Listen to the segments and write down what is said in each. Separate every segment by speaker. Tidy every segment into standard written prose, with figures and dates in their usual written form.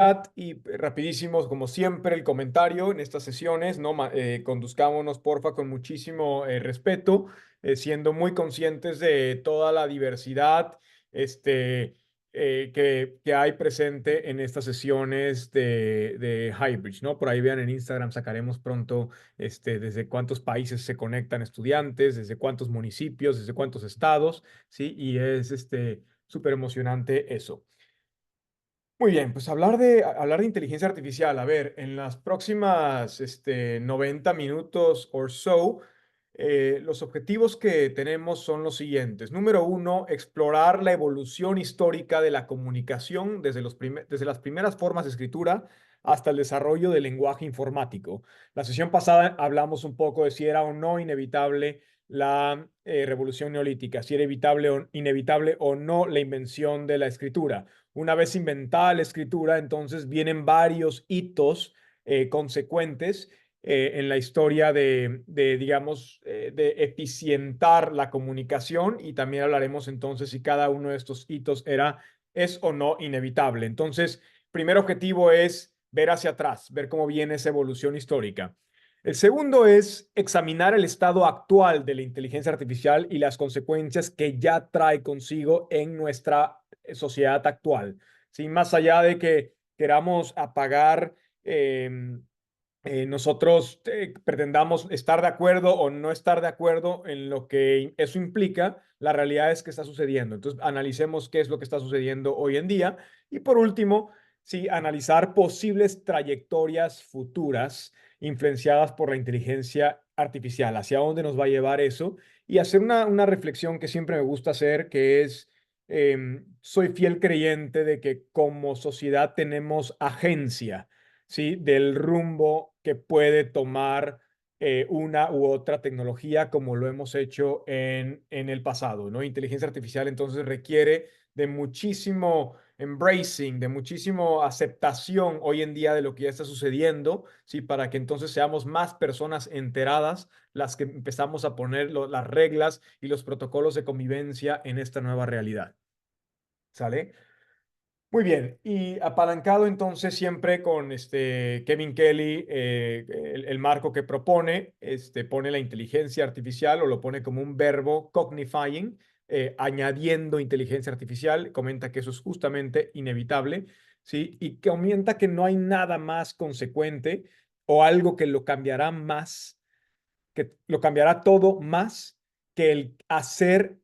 Speaker 1: chat y rapidísimos, como siempre, el comentario en estas sesiones, ¿no? Conduzcámonos, porfa, con muchísimo respeto, siendo muy conscientes de toda la diversidad que hay presente en estas sesiones de Highbridge, ¿no? Por ahí vean en Instagram, sacaremos pronto desde cuántos países se conectan estudiantes, desde cuántos municipios, desde cuántos estados, ¿sí? Y es súper emocionante eso. Muy bien, pues hablar de inteligencia artificial. A ver, en las próximas 90 minutos o so, los objetivos que tenemos son los siguientes. Número uno, explorar la evolución histórica de la comunicación desde las primeras formas de escritura hasta el desarrollo del lenguaje informático. La sesión pasada hablamos un poco de si era o no inevitable la revolución neolítica, si era inevitable o no la invención de la escritura. Una vez inventada la escritura, entonces vienen varios hitos consecuentes en la historia digamos, de eficientar la comunicación, y también hablaremos entonces si cada uno de estos hitos es o no inevitable. Entonces, primer objetivo es ver hacia atrás, ver cómo viene esa evolución histórica. El segundo es examinar el estado actual de la inteligencia artificial y las consecuencias que ya trae consigo en nuestra sociedad actual. ¿Sí? Más allá de que queramos apagar, nosotros pretendamos estar de acuerdo o no estar de acuerdo en lo que eso implica, la realidad es que está sucediendo. Entonces, analicemos qué es lo que está sucediendo hoy en día. Y por último, sí, analizar posibles trayectorias futuras influenciadas por la inteligencia artificial, hacia dónde nos va a llevar eso, y hacer una reflexión que siempre me gusta hacer, que es, soy fiel creyente de que como sociedad tenemos agencia, ¿sí? Del rumbo que puede tomar una u otra tecnología, como lo hemos hecho en el pasado, ¿no? Inteligencia artificial entonces requiere de muchísimo embracing, de muchísimo aceptación hoy en día de lo que ya está sucediendo, ¿sí? Para que entonces seamos más personas enteradas las que empezamos a poner las reglas y los protocolos de convivencia en esta nueva realidad. ¿Sale? Muy bien, y apalancado entonces siempre con Kevin Kelly, el marco que propone, pone la inteligencia artificial o lo pone como un verbo cognifying, añadiendo inteligencia artificial, comenta que eso es justamente inevitable, ¿sí? Y que comenta que no hay nada más consecuente o algo que lo cambiará más, que lo cambiará todo más que el hacer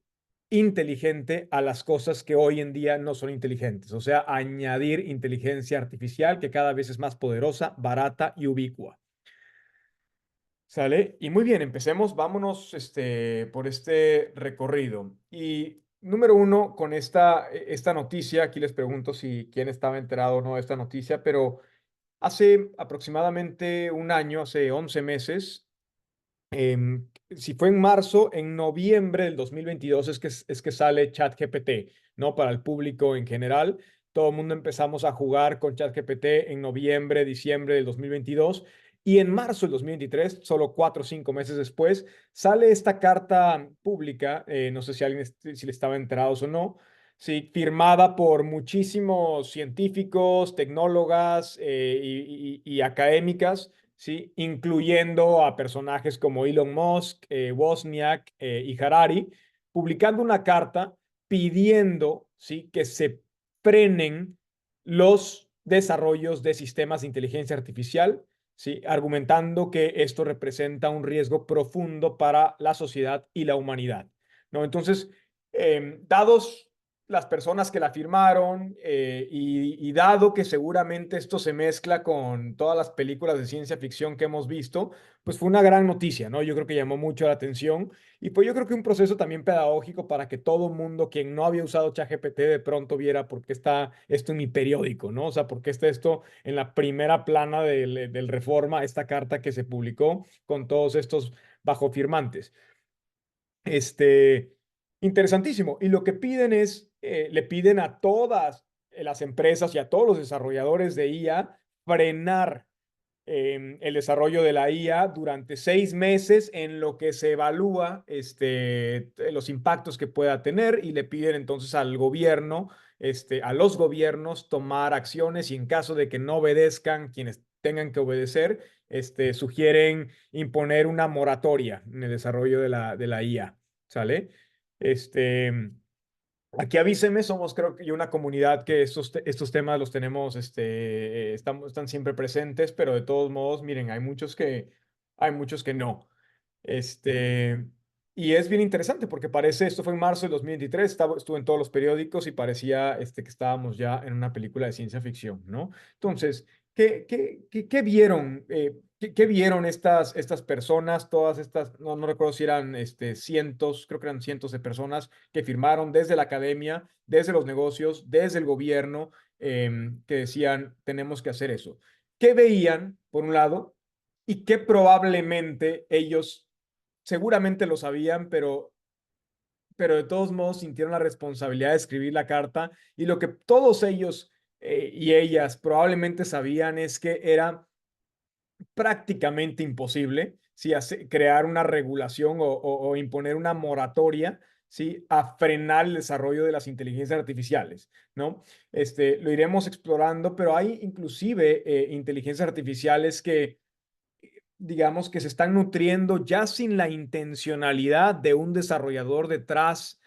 Speaker 1: inteligente a las cosas que hoy en día no son inteligentes. O sea, añadir inteligencia artificial que cada vez es más poderosa, barata y ubicua. ¿Sale? Y muy bien, empecemos, vámonos por este recorrido. Y número uno, con esta noticia, aquí les pregunto si quién estaba enterado o no de esta noticia, pero hace aproximadamente un año, hace 11 meses, si fue en marzo, en noviembre del 2022 es que sale ChatGPT, ¿no? Para el público en general. Todo el mundo empezamos a jugar con ChatGPT en noviembre, diciembre del 2022. Y en marzo del 2023, solo 4 o 5 meses después, sale esta carta pública, no sé si alguien si le estaba enterados o no, sí, firmada por muchísimos científicos, tecnólogas y académicas, ¿sí? Incluyendo a personajes como Elon Musk, Wozniak y Harari, publicando una carta pidiendo, ¿sí? Que se frenen los desarrollos de sistemas de inteligencia artificial, ¿sí? Argumentando que esto representa un riesgo profundo para la sociedad y la humanidad, ¿no? Entonces, dados las personas que la firmaron, y dado que seguramente esto se mezcla con todas las películas de ciencia ficción que hemos visto, pues fue una gran noticia, ¿no? Yo creo que llamó mucho la atención, y pues yo creo que un proceso también pedagógico para que todo mundo, quien no había usado ChatGPT, de pronto viera por qué está esto en mi periódico, ¿no? O sea, por qué está esto en la primera plana del Reforma, esta carta que se publicó con todos estos bajo firmantes. Este, Interesantísimo. Y lo que piden es, le piden a todas las empresas y a todos los desarrolladores de IA frenar el desarrollo de la IA durante 6 meses en lo que se evalúa los impactos que pueda tener, y le piden entonces al gobierno a los gobiernos tomar acciones y en caso de que no obedezcan, quienes tengan que obedecer, sugieren imponer una moratoria en el desarrollo de la IA, ¿sale? Este, Aquí avíseme, somos creo que una comunidad que estos temas los tenemos, están siempre presentes, pero de todos modos, miren, hay muchos que no. Este, y es bien interesante porque parece, esto fue en marzo de 2023, estuvo en todos los periódicos y parecía que estábamos ya en una película de ciencia ficción, ¿no? Entonces, ¿qué vieron? ¿Qué vieron estas personas, todas estas, no recuerdo si eran cientos, creo que eran cientos de personas que firmaron desde la academia, desde los negocios, desde el gobierno, que decían, tenemos que hacer eso? ¿Qué veían, por un lado? Y qué probablemente ellos seguramente lo sabían, pero de todos modos sintieron la responsabilidad de escribir la carta y lo que todos ellos y ellas probablemente sabían es que era prácticamente imposible, ¿sí? Crear una regulación o imponer una moratoria, ¿sí? A frenar el desarrollo de las inteligencias artificiales, ¿no? Lo iremos explorando, pero hay inclusive inteligencias artificiales que digamos que se están nutriendo ya sin la intencionalidad de un desarrollador detrás,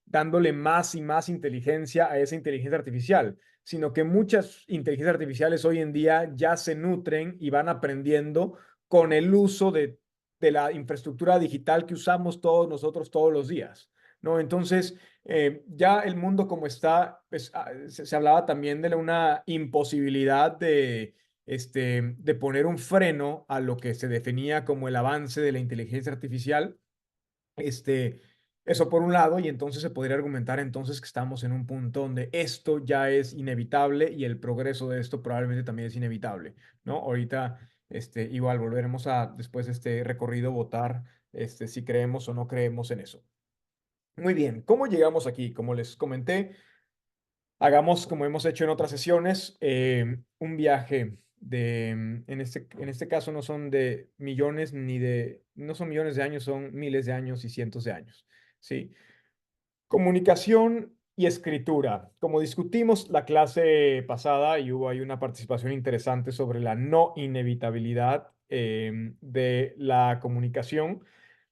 Speaker 1: dándole más y más inteligencia a esa inteligencia artificial, sino que muchas inteligencias artificiales hoy en día ya se nutren y van aprendiendo con el uso de la infraestructura digital que usamos todos nosotros todos los días, ¿no? Entonces, ya el mundo como está, pues, se hablaba también de una imposibilidad de poner un freno a lo que se definía como el avance de la inteligencia artificial. Este, Eso por un lado, y entonces se podría argumentar entonces que estamos en un punto donde esto ya es inevitable y el progreso de esto probablemente también es inevitable, ¿no? Ahorita, igual volveremos a, después de este recorrido, votar, si creemos o no creemos en eso. Muy bien, ¿cómo llegamos aquí? Como les comenté, hagamos, como hemos hecho en otras sesiones, un viaje en este caso no son de millones no son millones de años, son miles de años y cientos de años, ¿sí? Comunicación y escritura. Como discutimos la clase pasada y hubo ahí una participación interesante sobre la no inevitabilidad de la comunicación,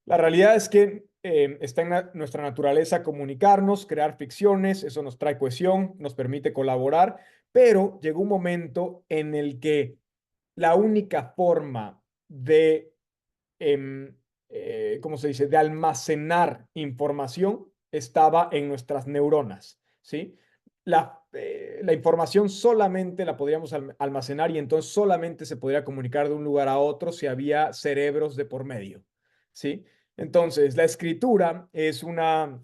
Speaker 1: la realidad es que está en nuestra naturaleza comunicarnos, crear ficciones, eso nos trae cohesión, nos permite colaborar, pero llegó un momento en el que la única forma de ¿cómo se dice?, de almacenar información estaba en nuestras neuronas, ¿sí? La información solamente la podríamos almacenar y entonces solamente se podría comunicar de un lugar a otro si había cerebros de por medio, ¿sí? Entonces, la escritura es una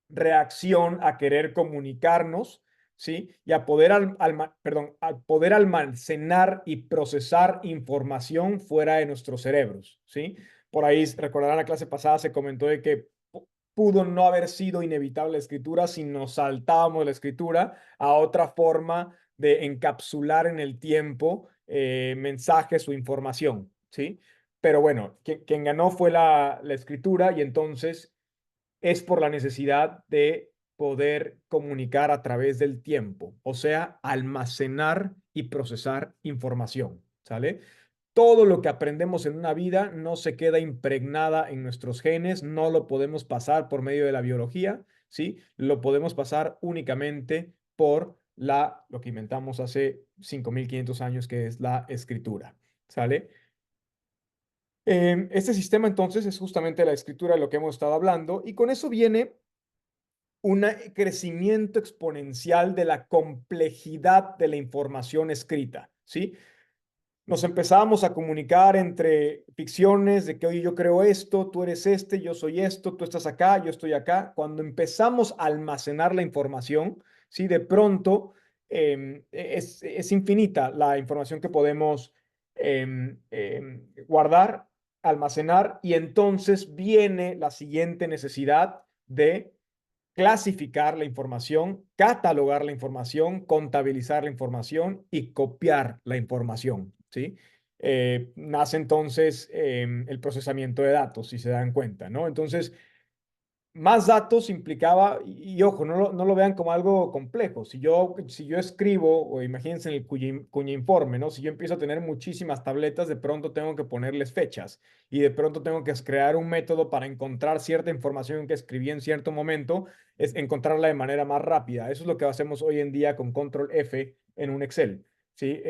Speaker 1: reacción a querer comunicarnos, ¿sí? Y a poder, perdón, a poder almacenar y procesar información fuera de nuestros cerebros, ¿sí? Por ahí, recordarán la clase pasada, se comentó de que pudo no haber sido inevitable la escritura si nos saltábamos la escritura a otra forma de encapsular en el tiempo mensajes o información, ¿sí? Pero bueno, quien ganó fue la escritura y entonces es por la necesidad de poder comunicar a través del tiempo, o sea, almacenar y procesar información, ¿sale? Todo lo que aprendemos en una vida no se queda impregnada en nuestros genes, no lo podemos pasar por medio de la biología, ¿sí? Lo podemos pasar únicamente por lo que inventamos hace 5.500 años, que es la escritura, ¿sale? Este sistema entonces es justamente la escritura de lo que hemos estado hablando y con eso viene un crecimiento exponencial de la complejidad de la información escrita, ¿sí? Nos empezábamos a comunicar entre ficciones de que, oye, yo creo esto, tú eres yo soy esto, tú estás acá, yo estoy acá. Cuando empezamos a almacenar la información, ¿sí? De pronto es infinita la información que podemos guardar, almacenar, y entonces viene la siguiente necesidad de clasificar la información, catalogar la información, contabilizar la información y copiar la información, ¿sí? Nace entonces el procesamiento de datos, si se dan cuenta, ¿no? Entonces, más datos implicaba, y ojo, no lo vean como algo complejo. Si yo escribo, o imagínense en el cuña informe, ¿no? Si yo empiezo a tener muchísimas tabletas, de pronto tengo que ponerles fechas y de pronto tengo que crear un método para encontrar cierta información que escribí en cierto momento, es encontrarla de manera más rápida. Eso es lo que hacemos hoy en día con control F en un Excel, ¿sí?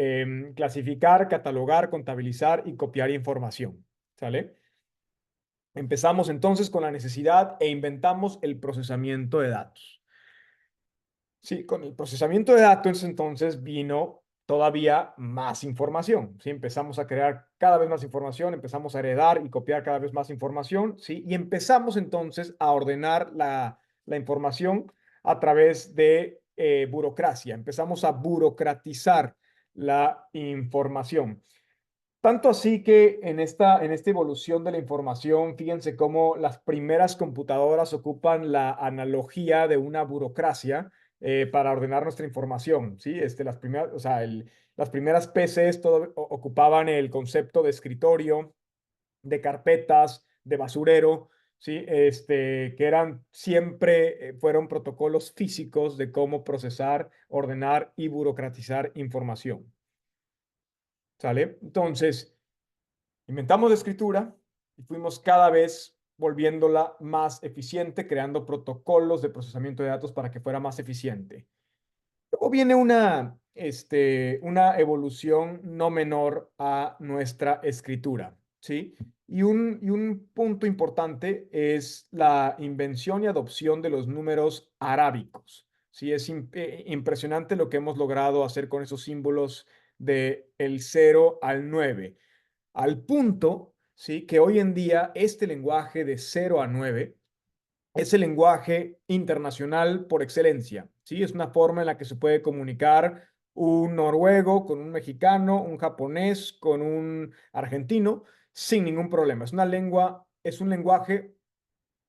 Speaker 1: Clasificar, catalogar, contabilizar y copiar información, ¿sale? Empezamos entonces con la necesidad e inventamos el procesamiento de datos. Sí, con el procesamiento de datos entonces vino todavía más información. Sí, empezamos a crear cada vez más información, empezamos a heredar y copiar cada vez más información, sí, y empezamos entonces a ordenar la información a través de burocracia. Empezamos a burocratizar la información. Tanto así que en esta evolución de la información, fíjense cómo las primeras computadoras ocupan la analogía de una burocracia para ordenar nuestra información, ¿sí? Las primeras, o sea, las primeras PCs ocupaban el concepto de escritorio, de carpetas, de basurero, ¿sí? Que eran siempre, fueron protocolos físicos de cómo procesar, ordenar y burocratizar información, ¿sale? Entonces, inventamos la escritura y fuimos cada vez volviéndola más eficiente, creando protocolos de procesamiento de datos para que fuera más eficiente. Luego viene una evolución no menor a nuestra escritura, ¿sí? Y un punto importante es la invención y adopción de los números arábicos, ¿sí? Es impresionante lo que hemos logrado hacer con esos símbolos de el 0 al 9 al punto, ¿sí? Que hoy en día este lenguaje de 0 a 9 es el lenguaje internacional por excelencia, ¿sí? Es una forma en la que se puede comunicar un noruego con un mexicano, un japonés con un argentino, sin ningún problema. Es un lenguaje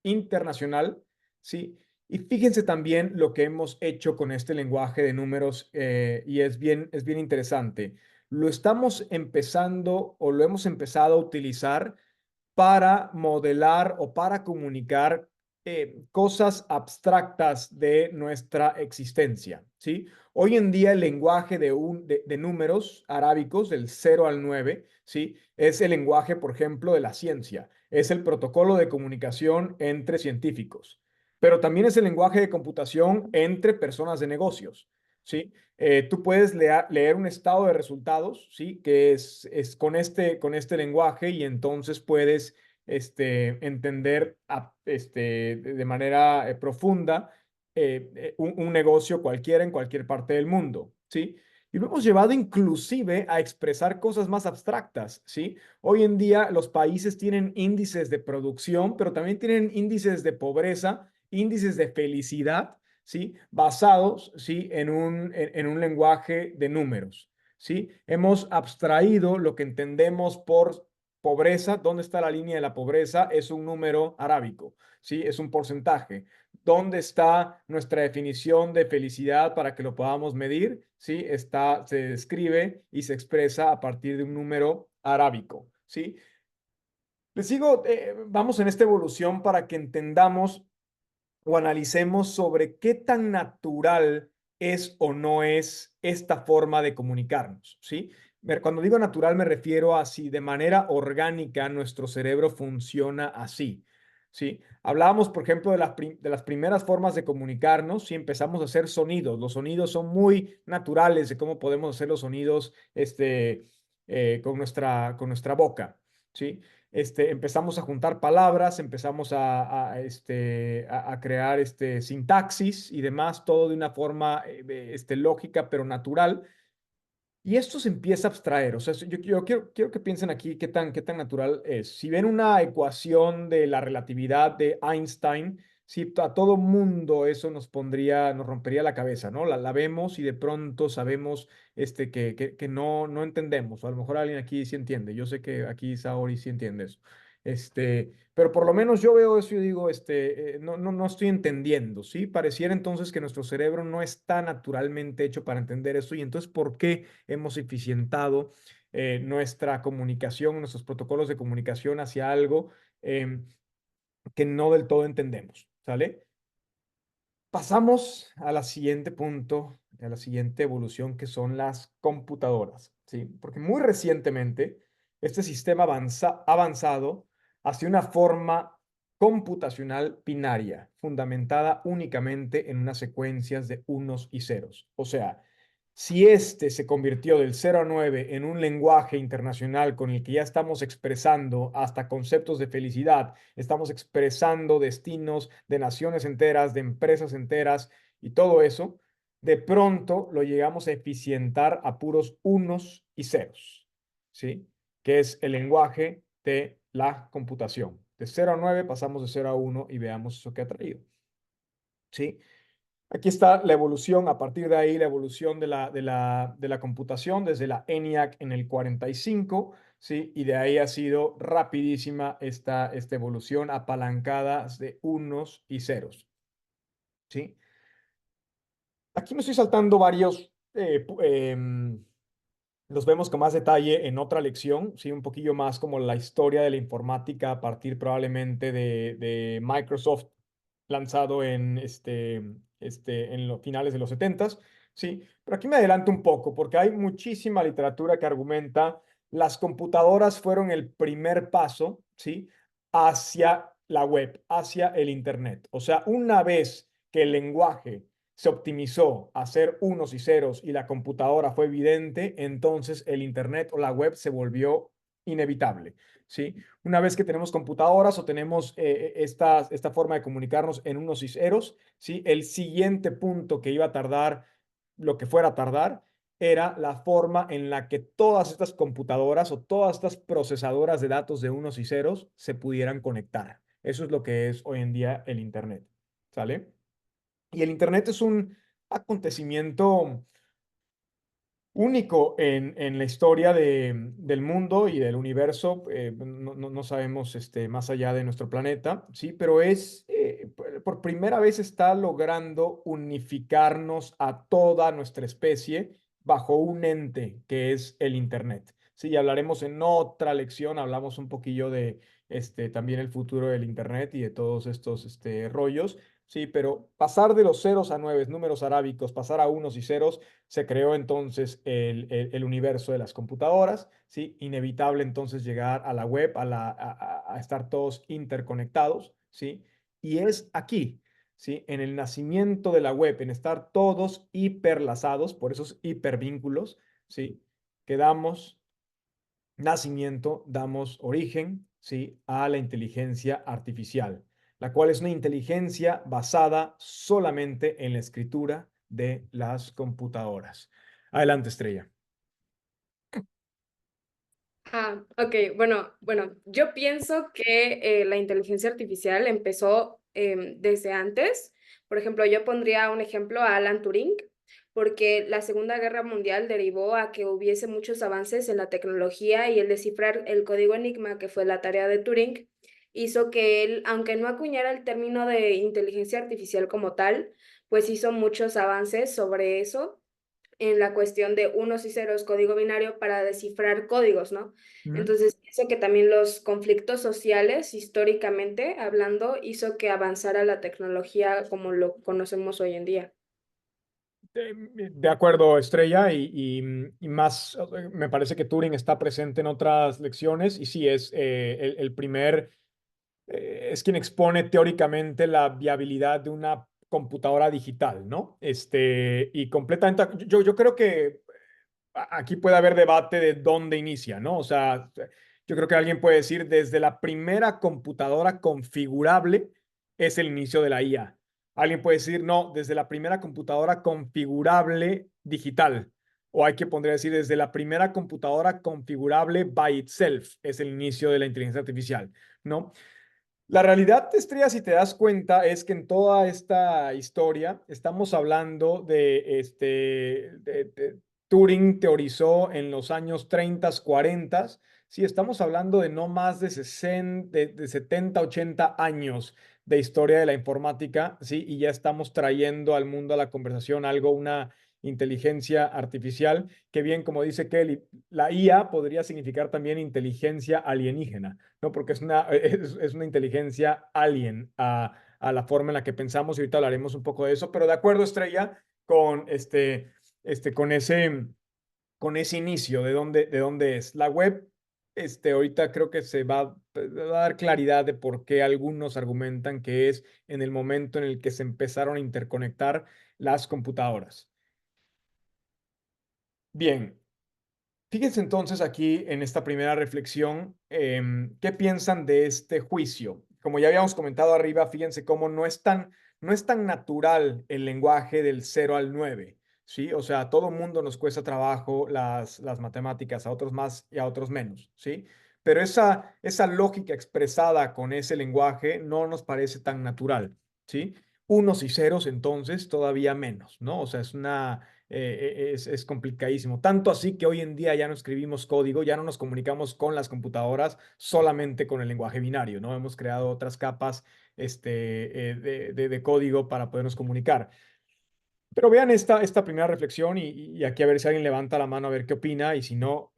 Speaker 1: internacional, ¿sí? Y fíjense también lo que hemos hecho con este lenguaje de números y es bien interesante. Lo estamos empezando o lo hemos empezado a utilizar para modelar o para comunicar cosas abstractas de nuestra existencia, ¿sí? Hoy en día el lenguaje de números arábicos del 0 al 9, ¿sí? Es el lenguaje, por ejemplo, de la ciencia, es el protocolo de comunicación entre científicos, pero también es el lenguaje de computación entre personas de negocios, ¿sí? Tú puedes leer un estado de resultados, ¿sí? Que es con este lenguaje y entonces puedes entender de manera profunda un negocio cualquiera en cualquier parte del mundo, ¿sí? Y lo hemos llevado inclusive a expresar cosas más abstractas, ¿sí? Hoy en día los países tienen índices de producción, pero también tienen índices de pobreza, índices de felicidad, ¿sí? Basados, ¿sí? En un lenguaje de números, ¿sí? Hemos abstraído lo que entendemos por pobreza. ¿Dónde está la línea de la pobreza? Es un número arábico, ¿sí? Es un porcentaje. ¿Dónde está nuestra definición de felicidad para que lo podamos medir? ¿Sí? Se describe y se expresa a partir de un número arábico, ¿sí? Les sigo, vamos en esta evolución para que entendamos o analicemos sobre qué tan natural es o no es esta forma de comunicarnos, ¿sí? Cuando digo natural me refiero a si de manera orgánica nuestro cerebro funciona así, ¿sí? Hablábamos, por ejemplo, de las primeras formas de comunicarnos, si empezamos a hacer sonidos. Los sonidos son muy naturales de cómo podemos hacer los sonidos con nuestra boca, ¿sí? Empezamos a juntar palabras, empezamos a crear sintaxis y demás, todo de una forma lógica, pero natural. Y esto se empieza a abstraer. O sea, yo quiero que piensen aquí qué tan natural es. Si ven una ecuación de la relatividad de Einstein, si a todo mundo eso nos rompería la cabeza, ¿no? La vemos y de pronto sabemos que no entendemos. O a lo mejor alguien aquí sí entiende. Yo sé que aquí Saori sí entiende eso. Pero por lo menos yo veo eso y digo, no estoy entendiendo, ¿sí? Pareciera entonces que nuestro cerebro no está naturalmente hecho para entender eso. Y entonces, ¿por qué hemos eficientado nuestra comunicación, nuestros protocolos de comunicación hacia algo que no del todo entendemos? ¿sale? Pasamos a la siguiente punto, a la siguiente evolución, que son las computadoras, ¿sí? Porque muy recientemente este sistema avanzado hacia una forma computacional binaria, fundamentada únicamente en unas secuencias de unos y ceros. O sea, si este se convirtió del 0 a 9 en un lenguaje internacional con el que ya estamos expresando hasta conceptos de felicidad, estamos expresando destinos de naciones enteras, de empresas enteras y todo eso, de pronto lo llegamos a eficientar a puros unos y ceros, ¿sí? Que es el lenguaje de la computación. De 0 a 9 pasamos de 0 a 1 y veamos eso que ha traído, ¿sí? Aquí está la evolución, a partir de ahí la evolución de la computación desde la ENIAC en el 45, ¿sí? Y de ahí ha sido rapidísima esta evolución apalancada de unos y ceros, ¿sí? Aquí me estoy saltando varios, los vemos con más detalle en otra lección, ¿sí? Un poquillo más como la historia de la informática a partir probablemente de Microsoft lanzado en los finales de los 70, ¿sí? Pero aquí me adelanto un poco porque hay muchísima literatura que argumenta las computadoras fueron el primer paso, ¿sí? Hacia la web, hacia el Internet. O sea, una vez que el lenguaje se optimizó a hacer unos y ceros y la computadora fue evidente, entonces el Internet o la web se volvió inevitable, ¿sí? Una vez que tenemos computadoras o tenemos esta forma de comunicarnos en unos y ceros, ¿sí? El siguiente punto que iba a tardar, lo que fuera a tardar, era la forma en la que todas estas computadoras o todas estas procesadoras de datos de unos y ceros se pudieran conectar. Eso es lo que es hoy en día el Internet, ¿sale? Y el Internet es un acontecimiento único en la historia del mundo y del universo. No sabemos más allá de nuestro planeta, ¿sí? Pero por primera vez está logrando unificarnos a toda nuestra especie bajo un ente que es el Internet. Sí, y hablaremos en otra lección, hablamos un poquillo de también el futuro del Internet y de todos estos rollos. Sí, pero pasar de los ceros a nueve, números arábicos, pasar a unos y ceros, se creó entonces el universo de las computadoras, ¿sí? Inevitable entonces llegar a la web, a estar todos interconectados, ¿sí? Y es aquí, ¿sí? En el nacimiento de la web, en estar todos hiperlazados, por esos hipervínculos, ¿sí? Que damos nacimiento, damos origen, ¿sí? A la inteligencia artificial, la cual es una inteligencia basada solamente en la escritura de las computadoras. Adelante, Estrella.
Speaker 2: Ok, bueno, yo pienso que la inteligencia artificial empezó desde antes. Por ejemplo, yo pondría un ejemplo a Alan Turing, porque la Segunda Guerra Mundial derivó a que hubiese muchos avances en la tecnología y el descifrar el código Enigma, que fue la tarea de Turing, hizo que él, aunque no acuñara el término de inteligencia artificial como tal, pues hizo muchos avances sobre eso en la cuestión de unos y ceros, código binario, para descifrar códigos, ¿no?
Speaker 1: ¿Mm?
Speaker 2: Entonces, pienso que también los conflictos sociales, históricamente hablando, hizo que avanzara la tecnología como lo conocemos hoy en día.
Speaker 1: De acuerdo, Estrella, y más, me parece que Turing está presente en otras lecciones y sí, es el primer, es quien expone teóricamente la viabilidad de una computadora digital, ¿no? Y completamente, yo creo que aquí puede haber debate de dónde inicia, ¿no? O sea, yo creo que alguien puede decir desde la primera computadora configurable es el inicio de la IA. Alguien puede decir, no, desde la primera computadora configurable digital. O hay que poner decir, desde la primera computadora configurable by itself es el inicio de la inteligencia artificial, ¿no? La realidad, Estrella, si te das cuenta, es que en toda esta historia estamos hablando Turing teorizó en los años 30, 40. Sí, estamos hablando de no más de 60, de 70, 80 años de historia de la informática, sí, y ya estamos trayendo al mundo a la conversación algo, una inteligencia artificial, que bien, como dice Kelly, la IA podría significar también inteligencia alienígena, ¿no? Porque es una inteligencia alien a la forma en la que pensamos y ahorita hablaremos un poco de eso, pero de acuerdo, Estrella, con con con ese inicio de dónde es. La web, ahorita creo que va a dar claridad de por qué algunos argumentan que es en el momento en el que se empezaron a interconectar las computadoras. Bien, fíjense entonces aquí en esta primera reflexión, ¿qué piensan de este juicio? Como ya habíamos comentado arriba, fíjense cómo no es tan natural el lenguaje del 0 al 9, ¿sí? O sea, a todo mundo nos cuesta trabajo las matemáticas, a otros más y a otros menos, ¿sí? Pero esa lógica expresada con ese lenguaje no nos parece tan natural, ¿sí? Unos y ceros, entonces, todavía menos, ¿no? O sea, es complicadísimo. Tanto así que hoy en día ya no escribimos código, ya no nos comunicamos con las computadoras solamente con el lenguaje binario, ¿no? Hemos creado otras capas de código para podernos comunicar. Pero vean esta primera reflexión y aquí a ver si alguien levanta la mano a ver qué opina y si no,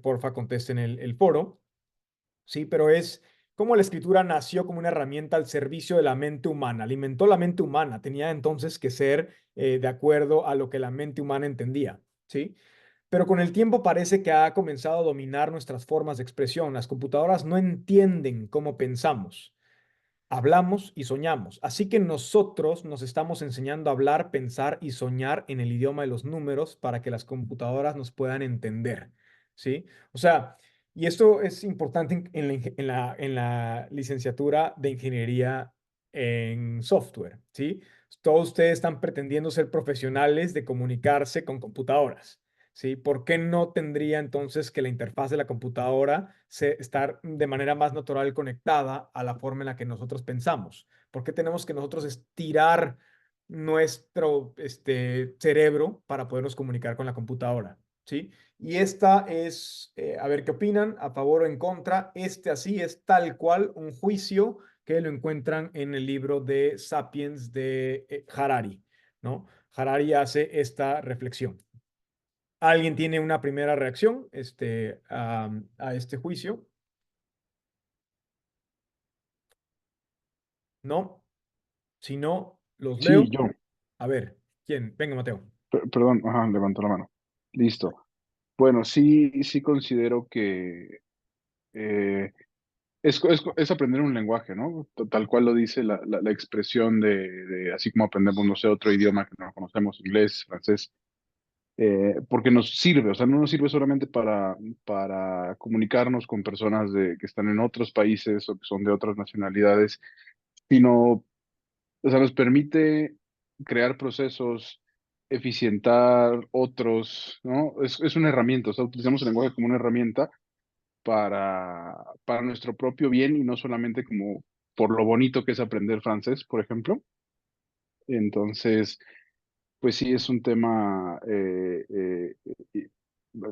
Speaker 1: porfa, contesten el foro. Sí, pero es como la escritura nació como una herramienta al servicio de la mente humana, alimentó la mente humana, tenía entonces que ser de acuerdo a lo que la mente humana entendía, ¿sí? Pero con el tiempo parece que ha comenzado a dominar nuestras formas de expresión. Las computadoras no entienden cómo pensamos. Hablamos y soñamos. Así que nosotros nos estamos enseñando a hablar, pensar y soñar en el idioma de los números para que las computadoras nos puedan entender, ¿sí? O sea, y esto es importante en la licenciatura de ingeniería en software, ¿sí? Todos ustedes están pretendiendo ser profesionales de comunicarse con computadoras. ¿Sí? ¿Por qué no tendría entonces que la interfaz de la computadora estar de manera más natural conectada a la forma en la que nosotros pensamos? ¿Por qué tenemos que nosotros estirar nuestro cerebro para podernos comunicar con la computadora? ¿Sí? Y esta es, a ver qué opinan, a favor o en contra. Así es tal cual un juicio que lo encuentran en el libro de Sapiens de Harari, ¿no? Harari hace esta reflexión. ¿Alguien tiene una primera reacción a este juicio? ¿No? Si no, los leo.
Speaker 3: Sí, yo.
Speaker 1: A ver, ¿quién? Venga, Mateo.
Speaker 3: Perdón, ajá, levantó la mano. Listo. Bueno, sí considero que eh, es aprender un lenguaje, ¿no? Tal cual lo dice la expresión así como aprendemos, no sé, otro idioma que no conocemos, inglés, francés, porque nos sirve, o sea, no nos sirve solamente para comunicarnos con personas que están en otros países o que son de otras nacionalidades, sino, o sea, nos permite crear procesos, eficientar otros, ¿no? Es una herramienta, o sea, utilizamos el lenguaje como una herramienta para nuestro propio bien y no solamente como por lo bonito que es aprender francés, por ejemplo. Entonces, pues sí, es un tema,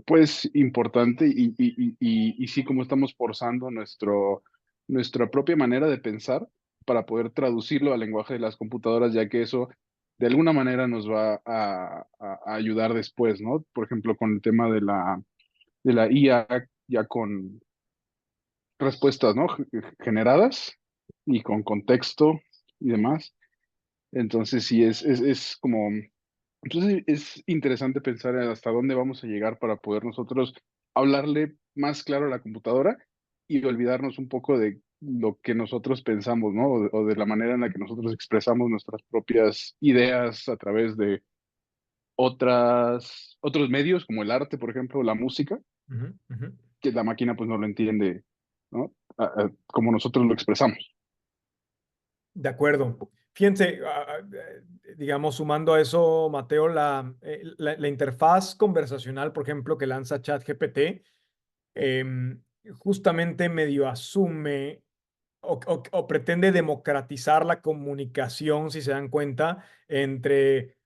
Speaker 3: pues, importante y sí, como estamos forzando nuestra propia manera de pensar para poder traducirlo al lenguaje de las computadoras, ya que eso de alguna manera nos va a ayudar después, ¿no? Por ejemplo, con el tema de la IA, ya con respuestas, ¿no? Generadas y con contexto y demás. Entonces, sí, es como entonces es interesante pensar en hasta dónde vamos a llegar para poder nosotros hablarle más claro a la computadora y olvidarnos un poco de lo que nosotros pensamos, ¿no? O de la manera en la que nosotros expresamos nuestras propias ideas a través de otros medios, como el arte, por ejemplo, la música,
Speaker 1: Ujú, ujú.
Speaker 3: que la máquina pues no lo entiende, ¿no? Como nosotros lo expresamos.
Speaker 1: De acuerdo. Fíjense, digamos, sumando a eso, Mateo, la interfaz conversacional, por ejemplo, que lanza ChatGPT, justamente medio asume o pretende democratizar la comunicación, si se dan cuenta, entre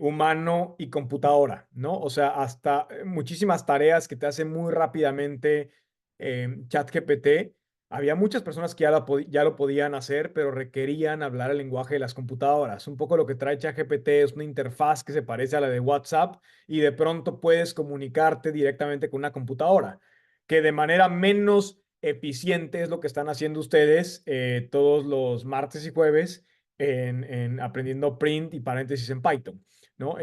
Speaker 1: humano y computadora, ¿no? O sea, hasta muchísimas tareas que te hace muy rápidamente ChatGPT. Había muchas personas que ya lo podían hacer, pero requerían hablar el lenguaje de las computadoras. Un poco lo que trae ChatGPT es una interfaz que se parece a la de WhatsApp y de pronto puedes comunicarte directamente con una computadora, que de manera menos eficiente es lo que están haciendo ustedes todos los martes y jueves en aprendiendo print y paréntesis en Python, ¿no?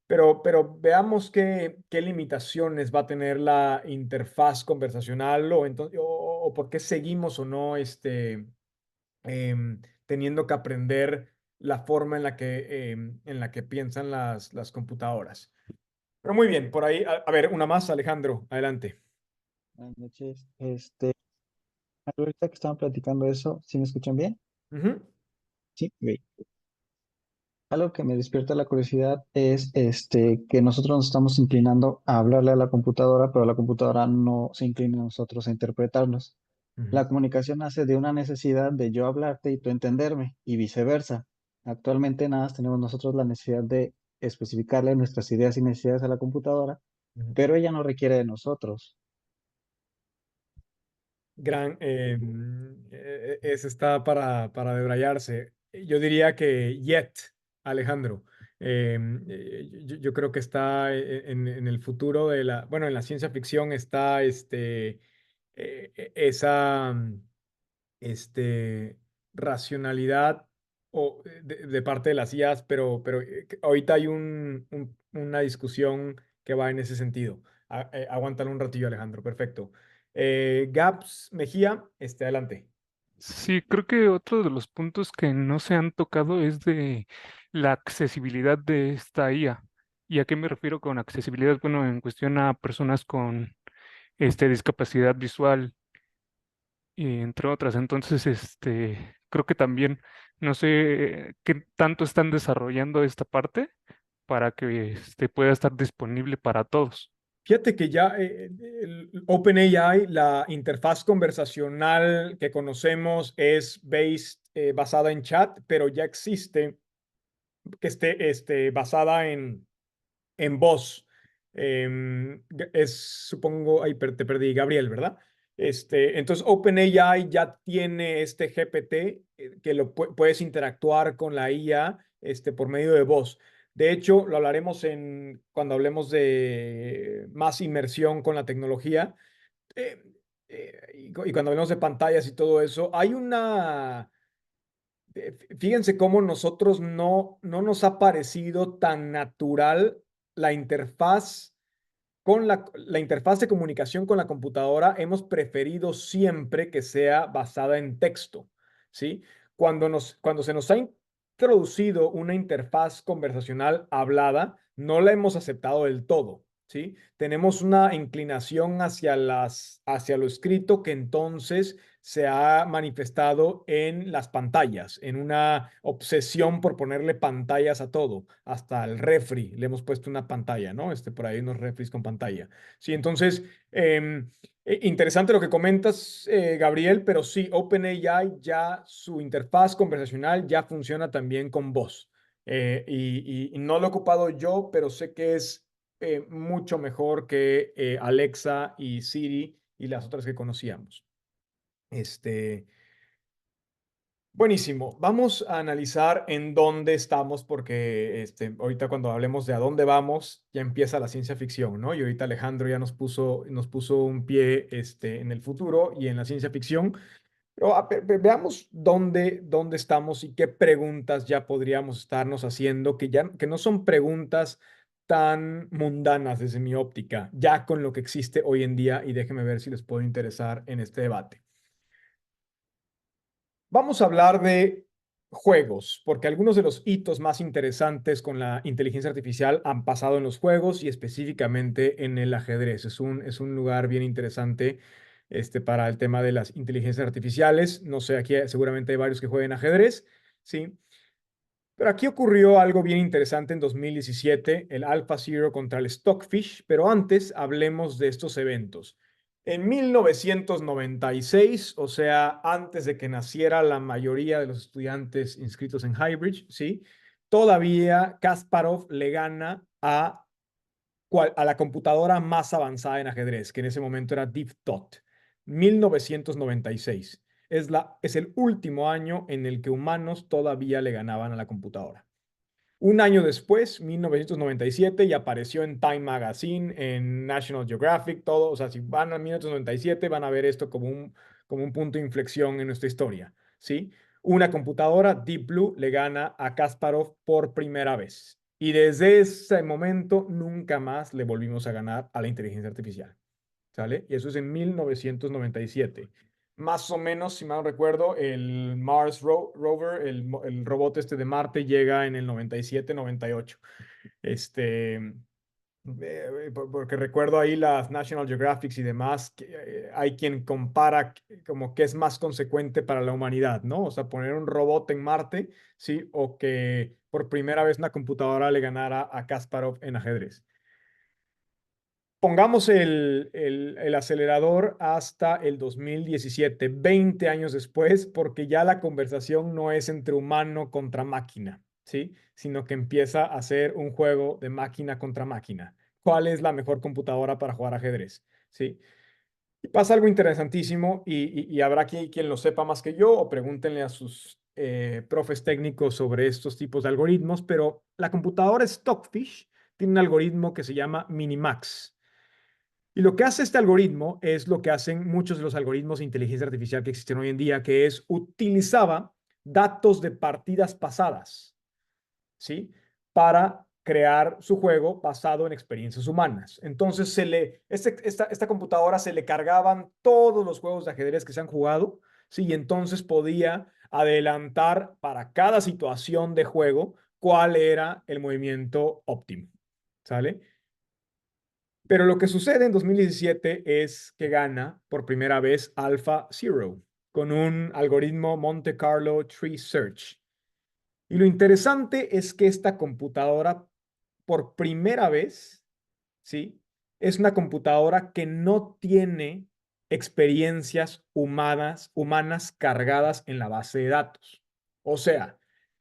Speaker 1: Pero veamos qué limitaciones va a tener la interfaz conversacional o por qué seguimos o no teniendo que aprender la forma en la que piensan las computadoras. Pero muy bien, por ahí, a ver, una más, Alejandro, adelante.
Speaker 4: Buenas noches. Ahorita que estaban platicando eso, ¿sí me escuchan bien?
Speaker 1: Ujú,
Speaker 4: Sí. Ok. Algo que me despierta la curiosidad es que nosotros nos estamos inclinando a hablarle a la computadora, pero la computadora no se inclina a nosotros a interpretarnos.
Speaker 1: ujú,
Speaker 4: La comunicación nace de una necesidad de yo hablarte y tú entenderme, y viceversa. Actualmente nada más tenemos nosotros la necesidad de especificarle nuestras ideas y necesidades a la computadora,
Speaker 1: ujú.
Speaker 4: pero ella no requiere de nosotros.
Speaker 1: Ese está para debrayarse. Yo diría que Yet, Alejandro. Yo creo que está en el futuro bueno, en la ciencia ficción está esa este, racionalidad de parte de las IAs, pero ahorita hay una discusión que va en ese sentido. Aguántalo un ratillo, Alejandro. Perfecto. Gaps Mejía, adelante.
Speaker 5: Sí, creo que otro de los puntos que no se han tocado es de la accesibilidad de esta IA. ¿Y a qué me refiero con accesibilidad? Bueno, en cuestión a personas con discapacidad visual, y entre otras. Entonces, creo que también no sé qué tanto están desarrollando esta parte para que pueda estar disponible para todos.
Speaker 1: Fíjate que ya el OpenAI, la interfaz conversacional que conocemos, es basada en chat, pero ya existe que esté basada en voz. Supongo, ahí te perdí, Gabriel, ¿verdad? Entonces, OpenAI ya tiene este GPT que puedes interactuar con la IA por medio de voz. De hecho, lo hablaremos cuando hablemos de más inmersión con la tecnología. eh, y cuando hablemos de pantallas y todo eso, hay fíjense cómo nosotros no nos ha parecido tan natural la interfaz la interfaz de comunicación con la computadora. Hemos preferido siempre que sea basada en texto, ¿sí? Cuando se nos ha introducido una interfaz conversacional hablada, no la hemos aceptado del todo, ¿sí? Tenemos una inclinación hacia lo escrito que entonces se ha manifestado en las pantallas, en una obsesión por ponerle pantallas a todo. Hasta el refri le hemos puesto una pantalla, ¿no? Por ahí unos refris con pantalla. Sí, entonces, interesante lo que comentas, Gabriel, pero sí, OpenAI ya su interfaz conversacional ya funciona también con voz. Y no lo he ocupado yo, pero sé que es mucho mejor que Alexa y Siri y las otras que conocíamos. Este, Buenísimo. Vamos a analizar en dónde estamos porque ahorita cuando hablemos de a dónde vamos, ya empieza la ciencia ficción, ¿no? Y ahorita Alejandro ya nos puso un pie en el futuro y en la ciencia ficción. Pero veamos dónde estamos y qué preguntas ya podríamos estarnos haciendo, que no son preguntas tan mundanas desde mi óptica, ya con lo que existe hoy en día, y déjenme ver si les puedo interesar en este debate. Vamos a hablar de juegos, porque algunos de los hitos más interesantes con la inteligencia artificial han pasado en los juegos y específicamente en el ajedrez. Es un lugar bien interesante para el tema de las inteligencias artificiales. No sé, aquí seguramente hay varios que jueguen ajedrez, ¿sí? Pero aquí ocurrió algo bien interesante en 2017, el AlphaZero contra el Stockfish, pero antes hablemos de estos eventos. En 1996, o sea, antes de que naciera la mayoría de los estudiantes inscritos en Highbridge, ¿sí? Todavía Kasparov le gana a la computadora más avanzada en ajedrez, que en ese momento era Deep Thought. 1996. Es el último año en el que humanos todavía le ganaban a la computadora. Un año después, 1997, y apareció en Time Magazine, en National Geographic, todo. O sea, si van a 1997, van a ver esto como un punto de inflexión en nuestra historia, ¿sí? Una computadora, Deep Blue, le gana a Kasparov por primera vez. Y desde ese momento, nunca más le volvimos a ganar a la inteligencia artificial, ¿sale? Y eso es en 1997. Más o menos, si mal no recuerdo, el Rover, el robot este de Marte, llega en el 97, 98. Porque recuerdo ahí las National Geographics y demás, hay quien compara como que es más consecuente para la humanidad, ¿no? O sea, poner un robot en Marte, ¿sí? O que por primera vez una computadora le ganara a Kasparov en ajedrez. Pongamos el acelerador hasta el 2017, 20 años después, porque ya la conversación no es entre humano contra máquina, ¿sí? Sino que empieza a ser un juego de máquina contra máquina. ¿Cuál es la mejor computadora para jugar ajedrez? ¿Sí? Y pasa algo interesantísimo y habrá quien lo sepa más que yo o pregúntenle a sus profes técnicos sobre estos tipos de algoritmos, pero la computadora Stockfish tiene un algoritmo que se llama Minimax. Y lo que hace este algoritmo es lo que hacen muchos de los algoritmos de inteligencia artificial que existen hoy en día, que es utilizaba datos de partidas pasadas, ¿sí? Para crear su juego basado en experiencias humanas. Entonces, esta computadora se le cargaban todos los juegos de ajedrez que se han jugado, ¿sí? Y entonces podía adelantar para cada situación de juego cuál era el movimiento óptimo, ¿sale? Pero lo que sucede en 2017 es que gana por primera vez AlphaZero con un algoritmo Monte Carlo Tree Search. Y lo interesante es que esta computadora, por primera vez, ¿sí? Es una computadora que no tiene experiencias humanas cargadas en la base de datos. O sea,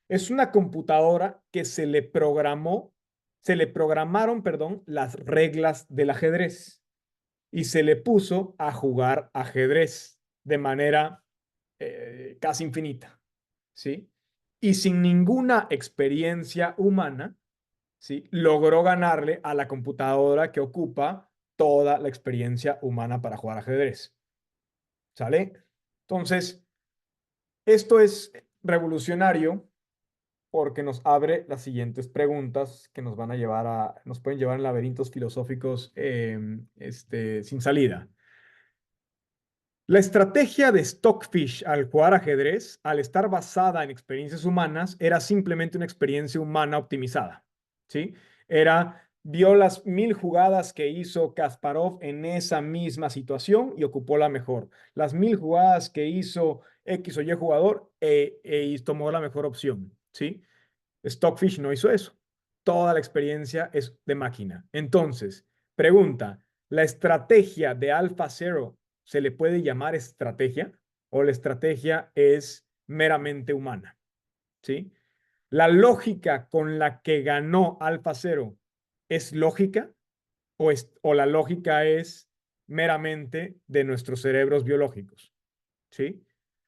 Speaker 1: es una computadora que se le programaron, perdón, las reglas del ajedrez y se le puso a jugar ajedrez de manera casi infinita, ¿sí? Y sin ninguna experiencia humana, ¿sí? Logró ganarle a la computadora que ocupa toda la experiencia humana para jugar ajedrez, ¿sale? Entonces, esto es revolucionario porque nos abre las siguientes preguntas que nos van a nos pueden llevar en laberintos filosóficos sin salida. La estrategia de Stockfish al jugar ajedrez, al estar basada en experiencias humanas, era simplemente una experiencia humana optimizada, ¿sí? Vio las 1000 jugadas que hizo Kasparov en esa misma situación y ocupó la mejor. Las 1000 jugadas que hizo X o Y jugador y tomó la mejor opción, ¿sí? Stockfish no hizo eso. Toda la experiencia es de máquina. Entonces, pregunta, ¿la estrategia de AlphaZero se le puede llamar estrategia o la estrategia es meramente humana? ¿Sí? ¿La lógica con la que ganó AlphaZero es lógica o la lógica es meramente de nuestros cerebros biológicos? ¿Sí?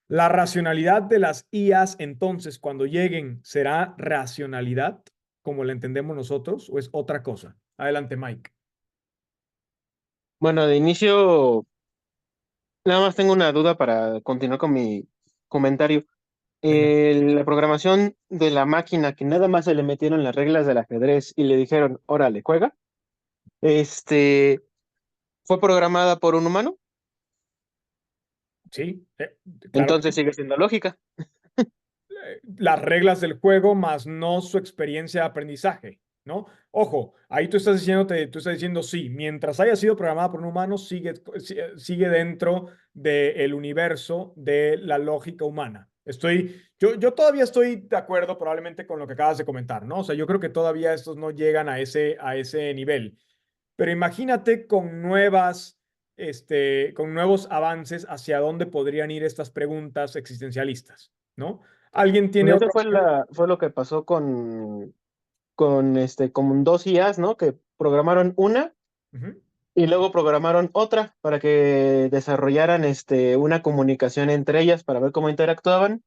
Speaker 1: La racionalidad de las IAs, entonces, cuando lleguen, ¿será racionalidad como la entendemos nosotros o es otra cosa? Adelante, Mike.
Speaker 6: Bueno, de inicio, nada más tengo una duda para continuar con mi comentario.
Speaker 1: Venga.
Speaker 6: La programación de la máquina que nada más se le metieron las reglas del ajedrez y le dijeron, órale, juega, este, ¿fue programada por un humano?
Speaker 1: Sí, claro que
Speaker 6: Entonces
Speaker 1: sí.
Speaker 6: sigue siendo lógica.
Speaker 1: Las reglas del juego más no su experiencia de aprendizaje, ¿no? Ojo, ahí tú estás diciendo sí, mientras haya sido programada por un humano, sigue dentro del universo de la lógica humana. Yo todavía estoy de acuerdo probablemente con lo que acabas de comentar, ¿no? O sea, yo creo que todavía estos no llegan a ese nivel. Pero imagínate con nuevos avances hacia dónde podrían ir estas preguntas existencialistas, ¿no? ¿Alguien
Speaker 6: Pues
Speaker 1: tiene
Speaker 6: eso
Speaker 1: otra opinión?
Speaker 6: fue lo que pasó con dos IAs, ¿no? Que programaron una
Speaker 1: Ujú.
Speaker 6: Y luego programaron otra para que desarrollaran una comunicación entre ellas para ver cómo interactuaban.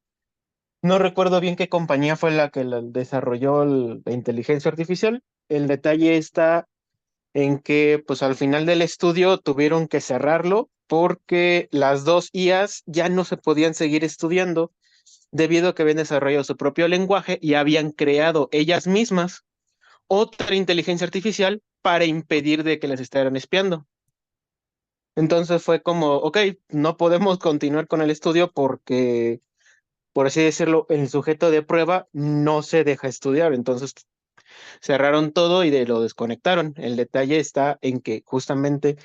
Speaker 6: No recuerdo bien qué compañía fue la que desarrolló la inteligencia artificial. El detalle está en que pues al final del estudio tuvieron que cerrarlo porque las dos IAs ya no se podían seguir estudiando debido a que habían desarrollado su propio lenguaje y habían creado ellas mismas otra inteligencia artificial para impedir de que las estuvieran espiando. Entonces fue como, ok, no podemos continuar con el estudio porque, por así decirlo, el sujeto de prueba no se deja estudiar. Entonces cerraron todo y lo desconectaron. El detalle está en que justamente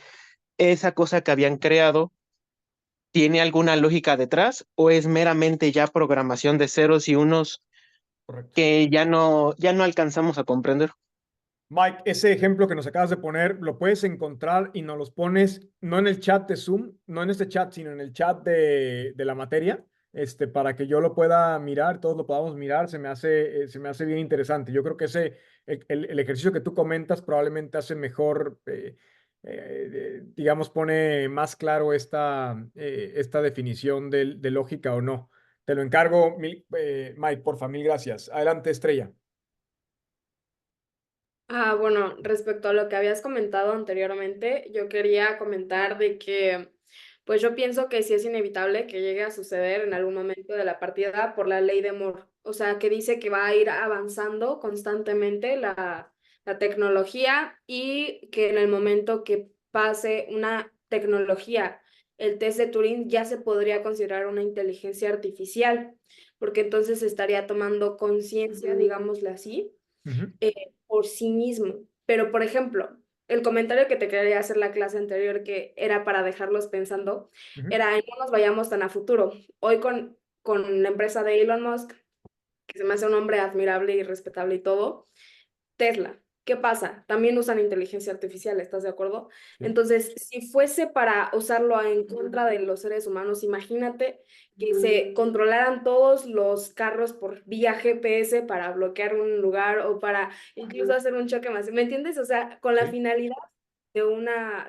Speaker 6: esa cosa que habían creado tiene alguna lógica detrás o es meramente ya programación de ceros y unos
Speaker 1: Correcto.
Speaker 6: que ya no alcanzamos a comprender.
Speaker 1: Mike, ese ejemplo que nos acabas de poner, lo puedes encontrar y nos los pones no en el chat de Zoom, no en este chat, sino en el chat de la materia, para que yo lo pueda mirar, todos lo podamos mirar, se me hace bien interesante. Yo creo que el ejercicio que tú comentas probablemente hace mejor, digamos, pone más claro esta definición de lógica o no. Te lo encargo, Mike, porfa, mil gracias. Adelante, Estrella.
Speaker 2: Bueno, respecto a lo que habías comentado anteriormente, yo quería comentar de que, pues yo pienso que sí es inevitable que llegue a suceder en algún momento de la partida por la ley de Moore. O sea, que dice que va a ir avanzando constantemente la tecnología y que en el momento que pase una tecnología, el test de Turing ya se podría considerar una inteligencia artificial, porque entonces estaría tomando conciencia, digámosle así,
Speaker 1: Ujú,
Speaker 2: por sí mismo. Pero, por ejemplo, el comentario que te quería hacer la clase anterior, que era para dejarlos pensando,
Speaker 1: ujú.
Speaker 2: era en no nos vayamos tan a futuro. Hoy con la empresa de Elon Musk, que se me hace un hombre admirable y respetable y todo, Tesla. ¿Qué pasa? También usan inteligencia artificial, ¿estás de acuerdo?
Speaker 1: Sí.
Speaker 2: Entonces, si fuese para usarlo en contra de los seres humanos, imagínate que se controlaran todos los carros por vía GPS para bloquear un lugar o para incluso hacer un choque más. ¿Me entiendes? O sea, con la
Speaker 1: Sí.
Speaker 2: finalidad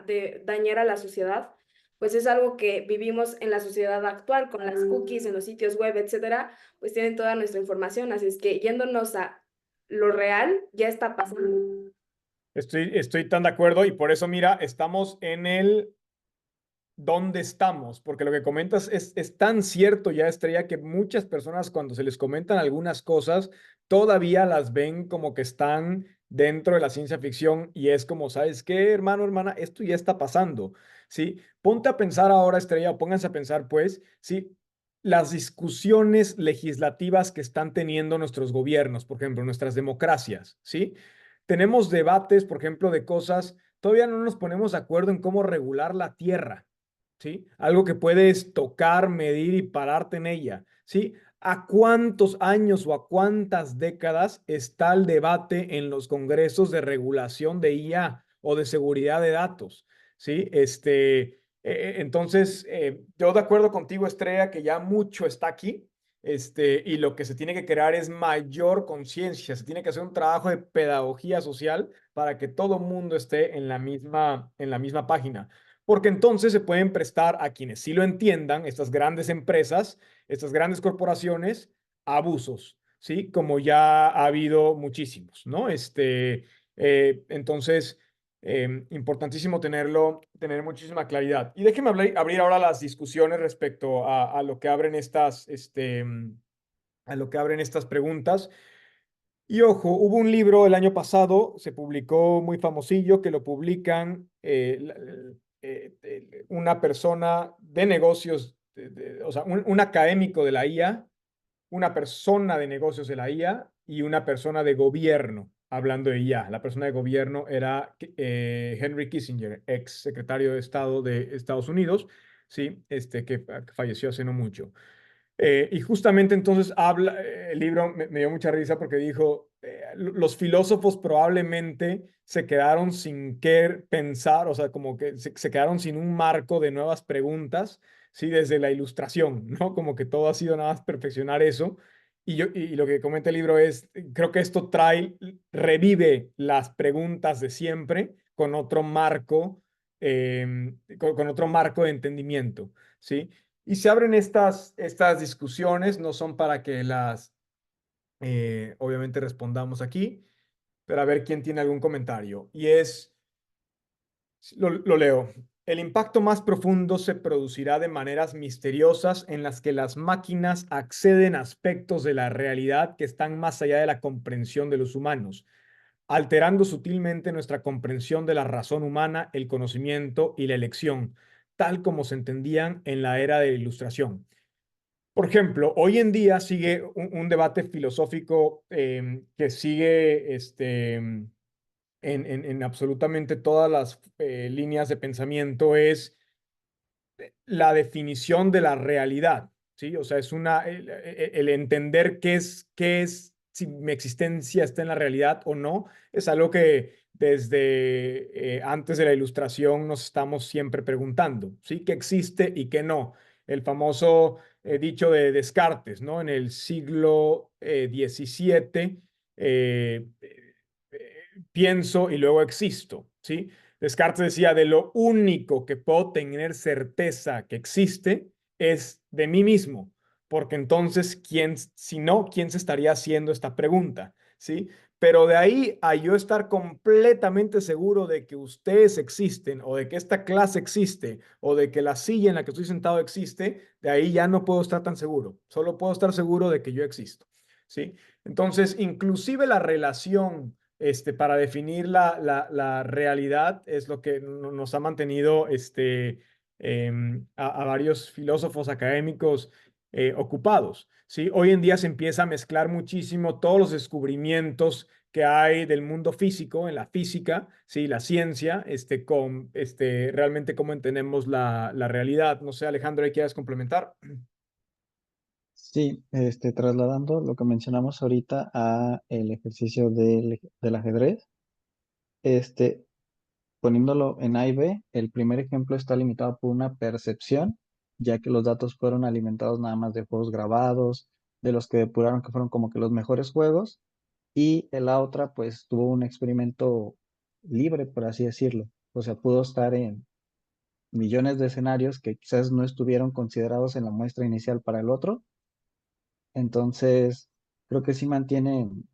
Speaker 2: de dañar a la sociedad, pues es algo que vivimos en la sociedad actual, con las cookies en los sitios web, etcétera, pues tienen toda nuestra información. Así es que yéndonos a lo real ya está pasando.
Speaker 1: Estoy tan de acuerdo y por eso, mira, estamos en el dónde estamos, porque lo que comentas es tan cierto ya, Estrella, que muchas personas cuando se les comentan algunas cosas, todavía las ven como que están dentro de la ciencia ficción y es como, ¿sabes qué, hermano, hermana? Esto ya está pasando, ¿sí? Ponte a pensar ahora, Estrella, o pónganse a pensar, pues, ¿sí? Las discusiones legislativas que están teniendo nuestros gobiernos, por ejemplo, nuestras democracias, ¿sí? Tenemos debates, por ejemplo, de cosas, todavía no nos ponemos de acuerdo en cómo regular la tierra. ¿Sí? Algo que puedes tocar, medir y pararte en ella, ¿sí? ¿A cuántos años o a cuántas décadas está el debate en los congresos de regulación de IA o de seguridad de datos? ¿Sí? Entonces, yo de acuerdo contigo, Estrella, que ya mucho está aquí, y lo que se tiene que crear es mayor conciencia, se tiene que hacer un trabajo de pedagogía social para que todo el mundo esté en la misma página porque entonces se pueden prestar a quienes sí lo entiendan, estas grandes empresas, estas grandes corporaciones, a abusos, ¿sí? Como ya ha habido muchísimos, ¿no? Entonces, importantísimo tener muchísima claridad. Y déjeme abrir ahora las discusiones respecto a lo que abren a lo que abren estas preguntas. Y ojo, hubo un libro el año pasado, se publicó muy famosillo, que lo publican una persona de negocios, o sea, un académico de la IA, una persona de negocios de la IA y una persona de gobierno, hablando de IA. La persona de gobierno era Henry Kissinger, ex secretario de Estado de Estados Unidos, sí, que falleció hace no mucho. Y justamente entonces el libro me dio mucha risa porque dijo, los filósofos probablemente se quedaron sin qué pensar, o sea, como que se quedaron sin un marco de nuevas preguntas, ¿sí? Desde la ilustración, ¿no? Como que todo ha sido nada más perfeccionar eso. Y lo que comenta el libro es, creo que esto revive las preguntas de siempre con otro marco con otro marco de entendimiento, ¿sí? Y se abren estas discusiones, no son para que las, obviamente, respondamos aquí, pero a ver quién tiene algún comentario. Y es, lo leo. El impacto más profundo se producirá de maneras misteriosas en las que las máquinas acceden a aspectos de la realidad que están más allá de la comprensión de los humanos, alterando sutilmente nuestra comprensión de la razón humana, el conocimiento y la elección, tal como se entendían en la era de la Ilustración. Por ejemplo, hoy en día sigue un debate filosófico que sigue en absolutamente todas las líneas de pensamiento, es la definición de la realidad, ¿sí? O sea, es el entender qué es, si mi existencia está en la realidad o no, es algo que desde antes de la Ilustración nos estamos siempre preguntando, ¿sí? ¿Qué existe y qué no? El famoso dicho de Descartes, ¿no? En el siglo XVII, pienso y luego existo, ¿sí? Descartes decía, de lo único que puedo tener certeza que existe es de mí mismo, porque entonces, ¿quién, si no, quién se estaría haciendo esta pregunta? ¿Sí? Pero de ahí a yo estar completamente seguro de que ustedes existen o de que esta clase existe o de que la silla en la que estoy sentado existe, de ahí ya no puedo estar tan seguro. Solo puedo estar seguro de que yo existo. ¿Sí? Entonces, inclusive la relación para definir la realidad es lo que nos ha mantenido a varios filósofos académicos ocupados. ¿Sí? Hoy en día se empieza a mezclar muchísimo todos los descubrimientos que hay del mundo físico, en la física, ¿sí? La ciencia, con realmente cómo entendemos la realidad. No sé, Alejandro, ¿ahí quieres complementar?
Speaker 4: Sí, trasladando lo que mencionamos ahorita a el ejercicio del ajedrez, este, poniéndolo en A y B, el primer ejemplo está limitado por una percepción, ya que los datos fueron alimentados nada más de juegos grabados, de los que depuraron que fueron como que los mejores juegos, y en la otra pues tuvo un experimento libre, por así decirlo. O sea, pudo estar en millones de escenarios que quizás no estuvieron considerados en la muestra inicial para el otro. Entonces, creo que sí mantienen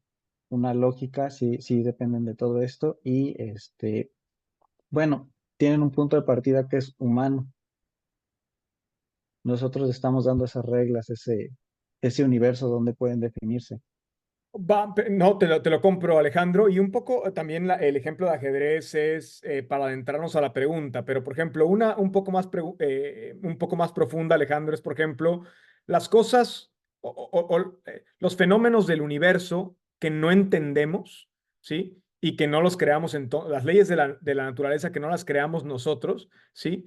Speaker 4: una lógica, sí, sí dependen de todo esto y bueno, tienen un punto de partida que es humano. Nosotros estamos dando esas reglas, ese universo donde pueden definirse.
Speaker 1: No, te lo compro, Alejandro. Y un poco también el ejemplo de ajedrez es para adentrarnos a la pregunta, pero por ejemplo, una un poco más profunda, Alejandro, es por ejemplo, las cosas los fenómenos del universo que no entendemos, ¿sí? Y que no los creamos las leyes de la naturaleza que no las creamos nosotros, ¿sí?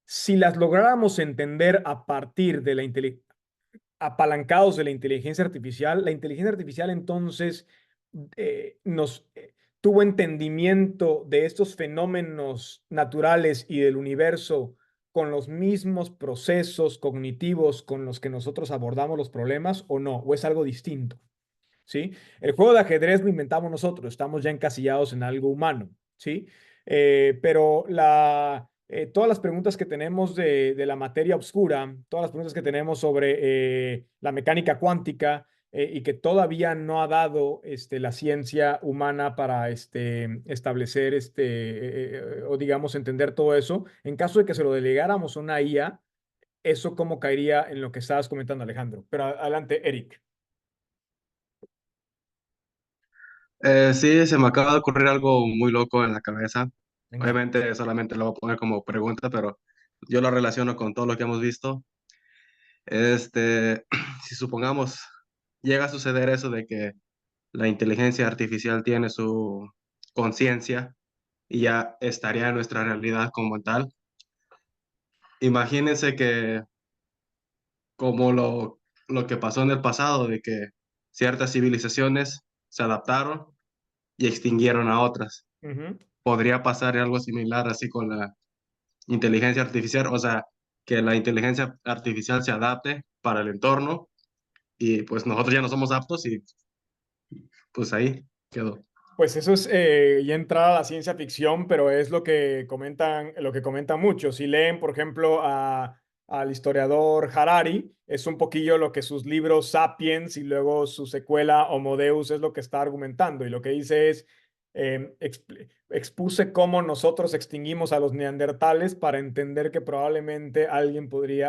Speaker 1: Si las lográramos entender a partir de apalancados de la inteligencia artificial entonces nos tuvo entendimiento de estos fenómenos naturales y del universo con los mismos procesos cognitivos con los que nosotros abordamos los problemas o no, o es algo distinto. ¿Sí? El juego de ajedrez lo inventamos nosotros, estamos ya encasillados en algo humano, ¿sí? Pero todas las preguntas que tenemos de la materia oscura, todas las preguntas que tenemos sobre la mecánica cuántica y que todavía no ha dado la ciencia humana para establecer o digamos entender todo eso, en caso de que se lo delegáramos a una IA, eso cómo caería en lo que estabas comentando, Alejandro. Pero adelante, Eric.
Speaker 7: Sí, se me acaba de ocurrir algo muy loco en la cabeza.
Speaker 1: Venga.
Speaker 7: Obviamente solamente lo voy a poner como pregunta, pero yo lo relaciono con todo lo que hemos visto. Si supongamos llega a suceder eso de que la inteligencia artificial tiene su conciencia y ya estaría en nuestra realidad como tal. Imagínense que como lo que pasó en el pasado, de que ciertas civilizaciones se adaptaron y extinguieron a otras.
Speaker 1: Ujú.
Speaker 7: Podría pasar algo similar así con la inteligencia artificial, o sea, que la inteligencia artificial se adapte para el entorno y pues nosotros ya no somos aptos y pues ahí quedó.
Speaker 1: Pues eso es ya entrar a la ciencia ficción, pero es lo que comentan muchos. Si leen, por ejemplo, al historiador Harari, es un poquillo lo que sus libros Sapiens y luego su secuela Homo Deus es lo que está argumentando. Y lo que dice es, expuse cómo nosotros extinguimos a los neandertales para entender que probablemente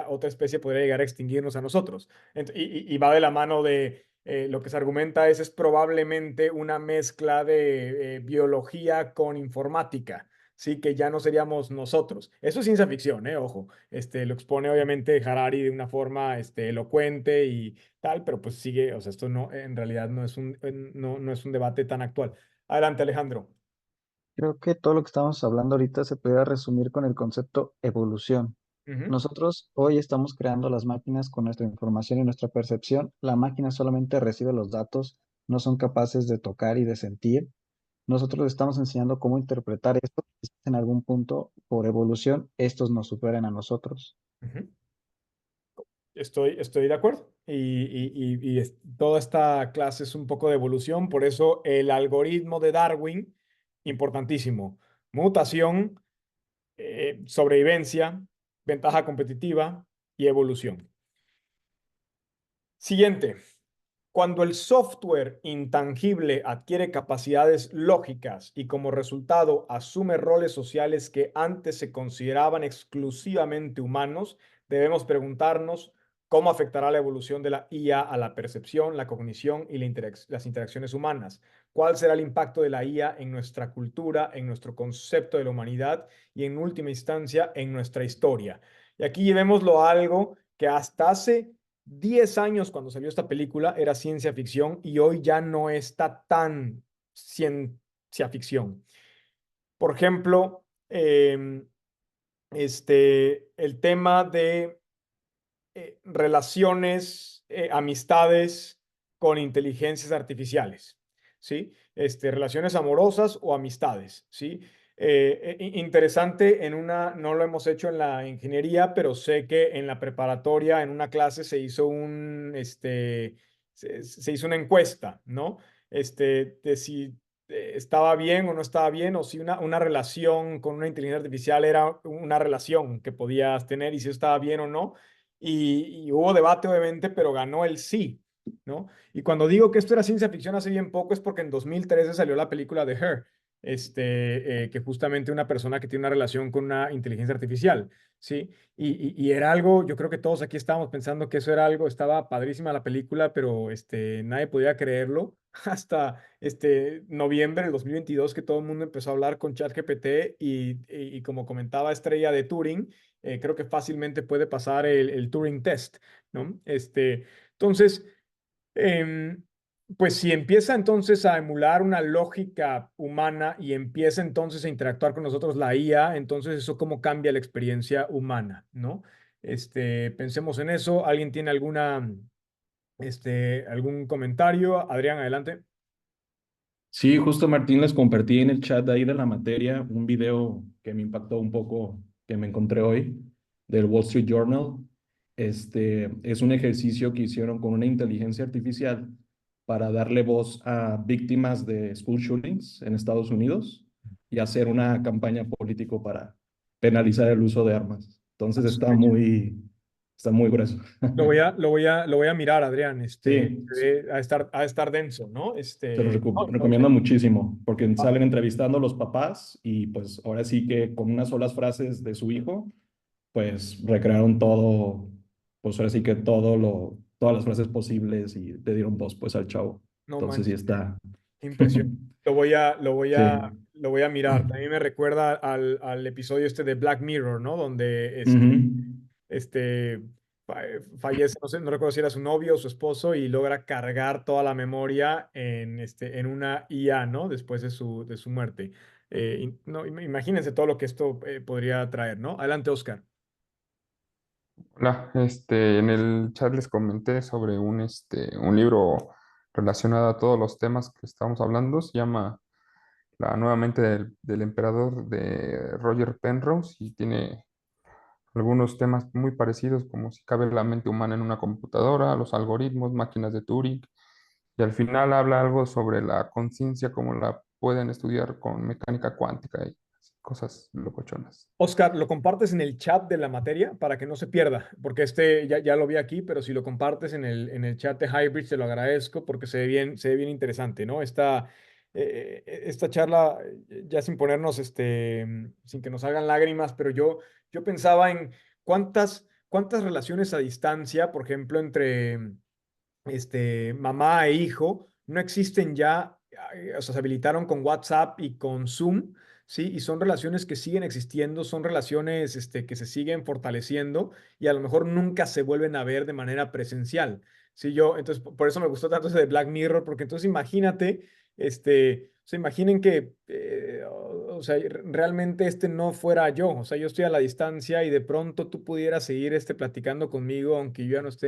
Speaker 1: otra especie podría llegar a extinguirnos a nosotros. Y va de la mano de lo que se argumenta es probablemente una mezcla de biología con informática, sí, que ya no seríamos nosotros. Eso es ciencia ficción, ojo. Lo expone obviamente Harari de una forma elocuente y tal, pero pues sigue, o sea, esto no, en realidad no es un debate tan actual. Adelante, Alejandro.
Speaker 4: Creo que todo lo que estamos hablando ahorita se puede resumir con el concepto evolución.
Speaker 1: Ujú,
Speaker 4: Nosotros hoy estamos creando las máquinas con nuestra información y nuestra percepción. La máquina solamente recibe los datos, no son capaces de tocar y de sentir. Nosotros les estamos enseñando cómo interpretar esto. Quizás en algún punto, por evolución, estos nos superen a nosotros.
Speaker 1: ujú. Estoy de acuerdo. Toda esta clase es un poco de evolución, por eso el algoritmo de Darwin, importantísimo. Mutación, sobrevivencia, ventaja competitiva y evolución. Siguiente. Cuando el software intangible adquiere capacidades lógicas y como resultado asume roles sociales que antes se consideraban exclusivamente humanos, debemos preguntarnos cómo afectará la evolución de la IA a la percepción, la cognición y las interacciones humanas. ¿Cuál será el impacto de la IA en nuestra cultura, en nuestro concepto de la humanidad y en última instancia en nuestra historia? Y aquí llevémoslo a algo que hasta hace 10 años cuando salió esta película era ciencia ficción y hoy ya no está tan ciencia ficción. Por ejemplo, el tema de relaciones, amistades con inteligencias artificiales, ¿sí? Relaciones amorosas o amistades, ¿sí? Interesante, no lo hemos hecho en la ingeniería, pero sé que en la preparatoria, en una clase, se hizo una encuesta, ¿no? De si estaba bien o no estaba bien, o si una relación con una inteligencia artificial era una relación que podías tener y si estaba bien o no y hubo debate, obviamente, pero ganó el sí, ¿no? Y cuando digo que esto era ciencia ficción hace bien poco es porque en 2013 salió la película de Her, que justamente una persona que tiene una relación con una inteligencia artificial, ¿sí? Y era algo, yo creo que todos aquí estábamos pensando que eso era algo, estaba padrísima la película, pero nadie podía creerlo hasta noviembre del 2022 que todo el mundo empezó a hablar con ChatGPT y como comentaba Estrella de Turing, creo que fácilmente puede pasar el Turing Test, ¿no? Entonces, em, pues si empieza entonces a emular una lógica humana y empieza entonces a interactuar con nosotros la IA, entonces eso cómo cambia la experiencia humana, ¿no? Pensemos en eso. ¿Alguien tiene algún comentario? Adrián, adelante.
Speaker 8: Sí, justo Martín les compartí en el chat de ahí de la materia un video que me impactó un poco, que me encontré hoy, del Wall Street Journal. Es un ejercicio que hicieron con una inteligencia artificial para darle voz a víctimas de school shootings en Estados Unidos y hacer una campaña político para penalizar el uso de armas. Entonces está muy grueso.
Speaker 1: Lo voy a mirar, Adrián.
Speaker 8: Sí,
Speaker 1: A estar denso, ¿no?
Speaker 8: se los
Speaker 1: No,
Speaker 8: recomiendo muchísimo porque salen entrevistando a los papás y pues ahora sí que con unas solas frases de su hijo, pues recrearon todo, pues ahora sí que todas las frases posibles y le dieron voz pues al chavo.
Speaker 1: no
Speaker 8: Entonces sí
Speaker 1: manches,
Speaker 8: está.
Speaker 1: impresionante. Lo voy a, lo voy a,
Speaker 8: Sí.
Speaker 1: lo voy a mirar. También me recuerda al episodio de Black Mirror, ¿no? Donde
Speaker 8: Ujú.
Speaker 1: este, fallece, no sé, no recuerdo si era su novio o su esposo, y logra cargar toda la memoria en una IA, ¿no? Después de su muerte. No, imagínense todo lo que esto podría traer, ¿no? Adelante, Oscar.
Speaker 9: Hola, en el chat les comenté sobre un libro relacionado a todos los temas que estamos hablando. Se llama La nueva mente del emperador de Roger Penrose y tiene algunos temas muy parecidos como si cabe la mente humana en una computadora, los algoritmos, máquinas de Turing y al final habla algo sobre la conciencia como la pueden estudiar con mecánica cuántica y cosas locochonas.
Speaker 1: Oscar, ¿lo compartes en el chat de la materia para que no se pierda? Porque ya lo vi aquí, pero si lo compartes en el chat de Hybrid, te lo agradezco porque se ve bien interesante, ¿no? Esta charla, ya sin ponernos, sin que nos hagan lágrimas, pero yo pensaba en cuántas relaciones a distancia, por ejemplo, entre mamá e hijo, no existen ya, o sea, se habilitaron con WhatsApp y con Zoom, ¿sí? Y son relaciones que siguen existiendo, son relaciones que se siguen fortaleciendo y a lo mejor nunca se vuelven a ver de manera presencial, ¿sí? Entonces, por eso me gustó tanto ese de Black Mirror, porque entonces imagínate, o sea, imaginen que, o sea, realmente no fuera yo, o sea, yo estoy a la distancia y de pronto tú pudieras seguir platicando conmigo, aunque yo ya no esté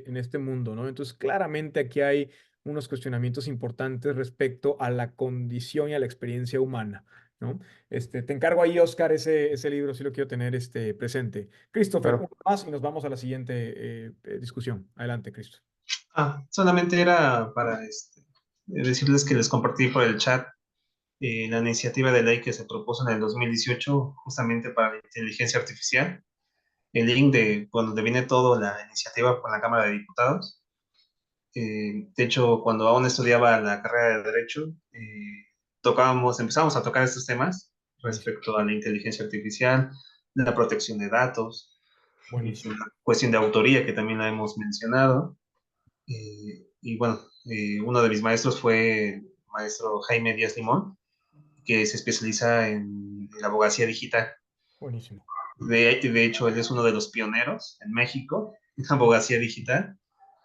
Speaker 1: en este mundo, ¿no? Entonces, claramente aquí hay unos cuestionamientos importantes respecto a la condición y a la experiencia humana, ¿no? Te encargo ahí, Oscar, ese libro, si lo quiero tener presente. Christopher,
Speaker 9: Pero
Speaker 1: uno más y nos vamos a la siguiente discusión. Adelante, Christopher.
Speaker 10: Solamente era para decirles que les compartí por el chat la iniciativa de ley que se propuso en el 2018 justamente para la inteligencia artificial. El link de donde viene todo la iniciativa por la Cámara de Diputados. De hecho, cuando aún estudiaba la carrera de Derecho, empezamos a tocar estos temas respecto a la inteligencia artificial, la protección de datos,
Speaker 1: Buenísimo.
Speaker 10: la cuestión de autoría que también la hemos mencionado. Y bueno, uno de mis maestros fue el maestro Jaime Díaz Limón, que se especializa en la abogacía digital.
Speaker 1: Buenísimo.
Speaker 10: De hecho, él es uno de los pioneros en México en abogacía digital.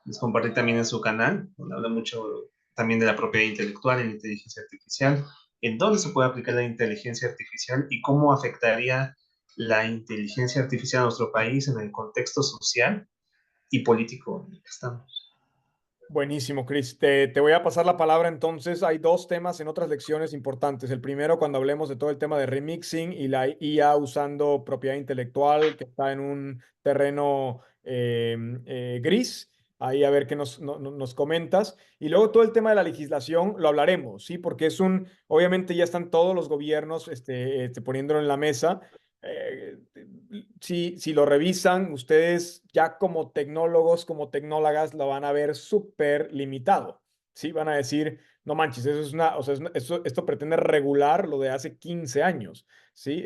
Speaker 10: Les compartí también en su canal, donde habla mucho también de la propiedad intelectual y la inteligencia artificial, en dónde se puede aplicar la inteligencia artificial y cómo afectaría la inteligencia artificial a nuestro país en el contexto social y político en el que estamos.
Speaker 1: Buenísimo, Chris. Te voy a pasar la palabra entonces. Hay dos temas en otras lecciones importantes. El primero, cuando hablemos de todo el tema de remixing y la IA usando propiedad intelectual, que está en un terreno gris. Ahí a ver qué nos comentas. Y luego todo el tema de la legislación lo hablaremos, ¿sí? Porque obviamente ya están todos los gobiernos poniéndolo en la mesa. Eh, si lo revisan, ustedes ya como tecnólogos, como tecnólogas, lo van a ver súper limitado, ¿sí? Van a decir, no manches, o sea, esto pretende regular lo de hace 15 años, ¿sí?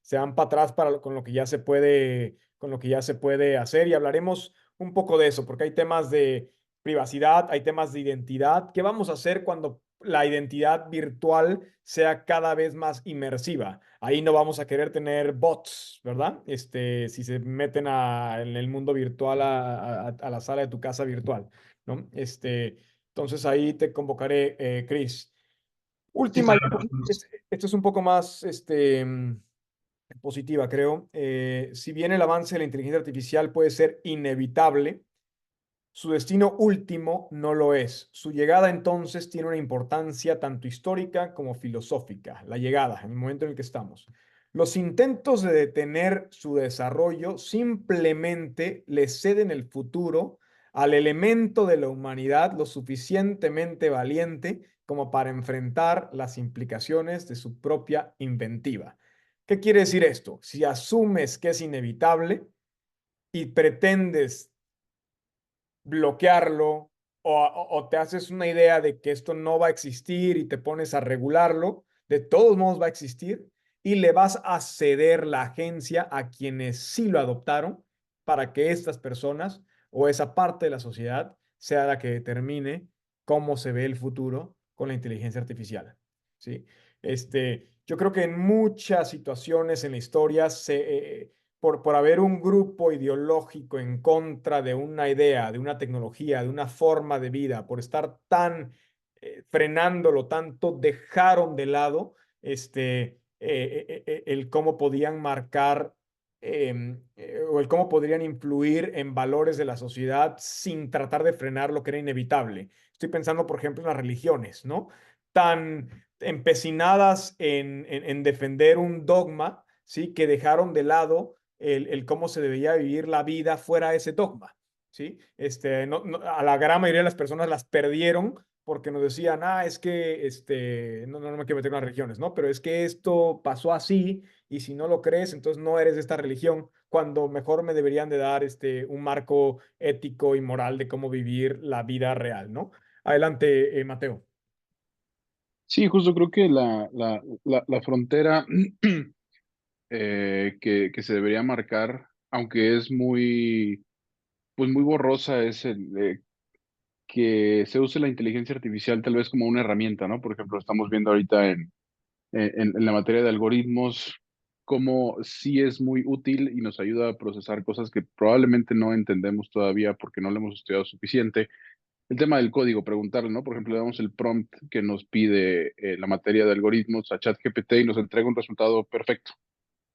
Speaker 1: Se van para atrás con lo que ya se puede hacer y hablaremos un poco de eso, porque hay temas de privacidad, hay temas de identidad. ¿Qué vamos a hacer cuando la identidad virtual sea cada vez más inmersiva? Ahí no vamos a querer tener bots, ¿verdad? Si se meten en el mundo virtual a la sala de tu casa virtual, ¿no? Entonces ahí te convocaré, Chris.
Speaker 10: Sí,
Speaker 1: Última,
Speaker 10: claro.
Speaker 1: esto es un poco más positiva, creo. Si bien el avance de la inteligencia artificial puede ser inevitable, su destino último no lo es. Su llegada entonces tiene una importancia tanto histórica como filosófica. La llegada, en el momento en el que estamos. Los intentos de detener su desarrollo simplemente le ceden el futuro al elemento de la humanidad lo suficientemente valiente como para enfrentar las implicaciones de su propia inventiva. ¿Qué quiere decir esto? Si asumes que es inevitable y pretendes bloquearlo o te haces una idea de que esto no va a existir y te pones a regularlo, de todos modos va a existir y le vas a ceder la agencia a quienes sí lo adoptaron para que estas personas o esa parte de la sociedad sea la que determine cómo se ve el futuro con la inteligencia artificial. ¿Sí? Yo creo que en muchas situaciones en la historia por haber un grupo ideológico en contra de una idea, de una tecnología, de una forma de vida, por estar tan frenándolo tanto, dejaron de lado el cómo podían marcar o el cómo podrían influir en valores de la sociedad sin tratar de frenar lo que era inevitable. Estoy pensando, por ejemplo, en las religiones, ¿no? Tan empecinadas en defender un dogma, ¿sí? Que dejaron de lado el cómo se debía vivir la vida fuera de ese dogma, ¿sí? A la gran mayoría de las personas las perdieron porque nos decían, es que, no me quiero meter con las religiones, ¿no? Pero es que esto pasó así y si no lo crees, entonces no eres de esta religión, cuando mejor me deberían de dar un marco ético y moral de cómo vivir la vida real, ¿no? Adelante, Mateo.
Speaker 3: Sí, justo creo que la frontera que se debería marcar, aunque es muy, pues muy borrosa, es el que se use la inteligencia artificial tal vez como una herramienta, ¿no? Por ejemplo, estamos viendo ahorita en la materia de algoritmos cómo sí es muy útil y nos ayuda a procesar cosas que probablemente no entendemos todavía porque no lo hemos estudiado suficiente. El tema del código, preguntarle, ¿no? Por ejemplo, le damos el prompt que nos pide la materia de algoritmos a ChatGPT y nos entrega un resultado perfecto,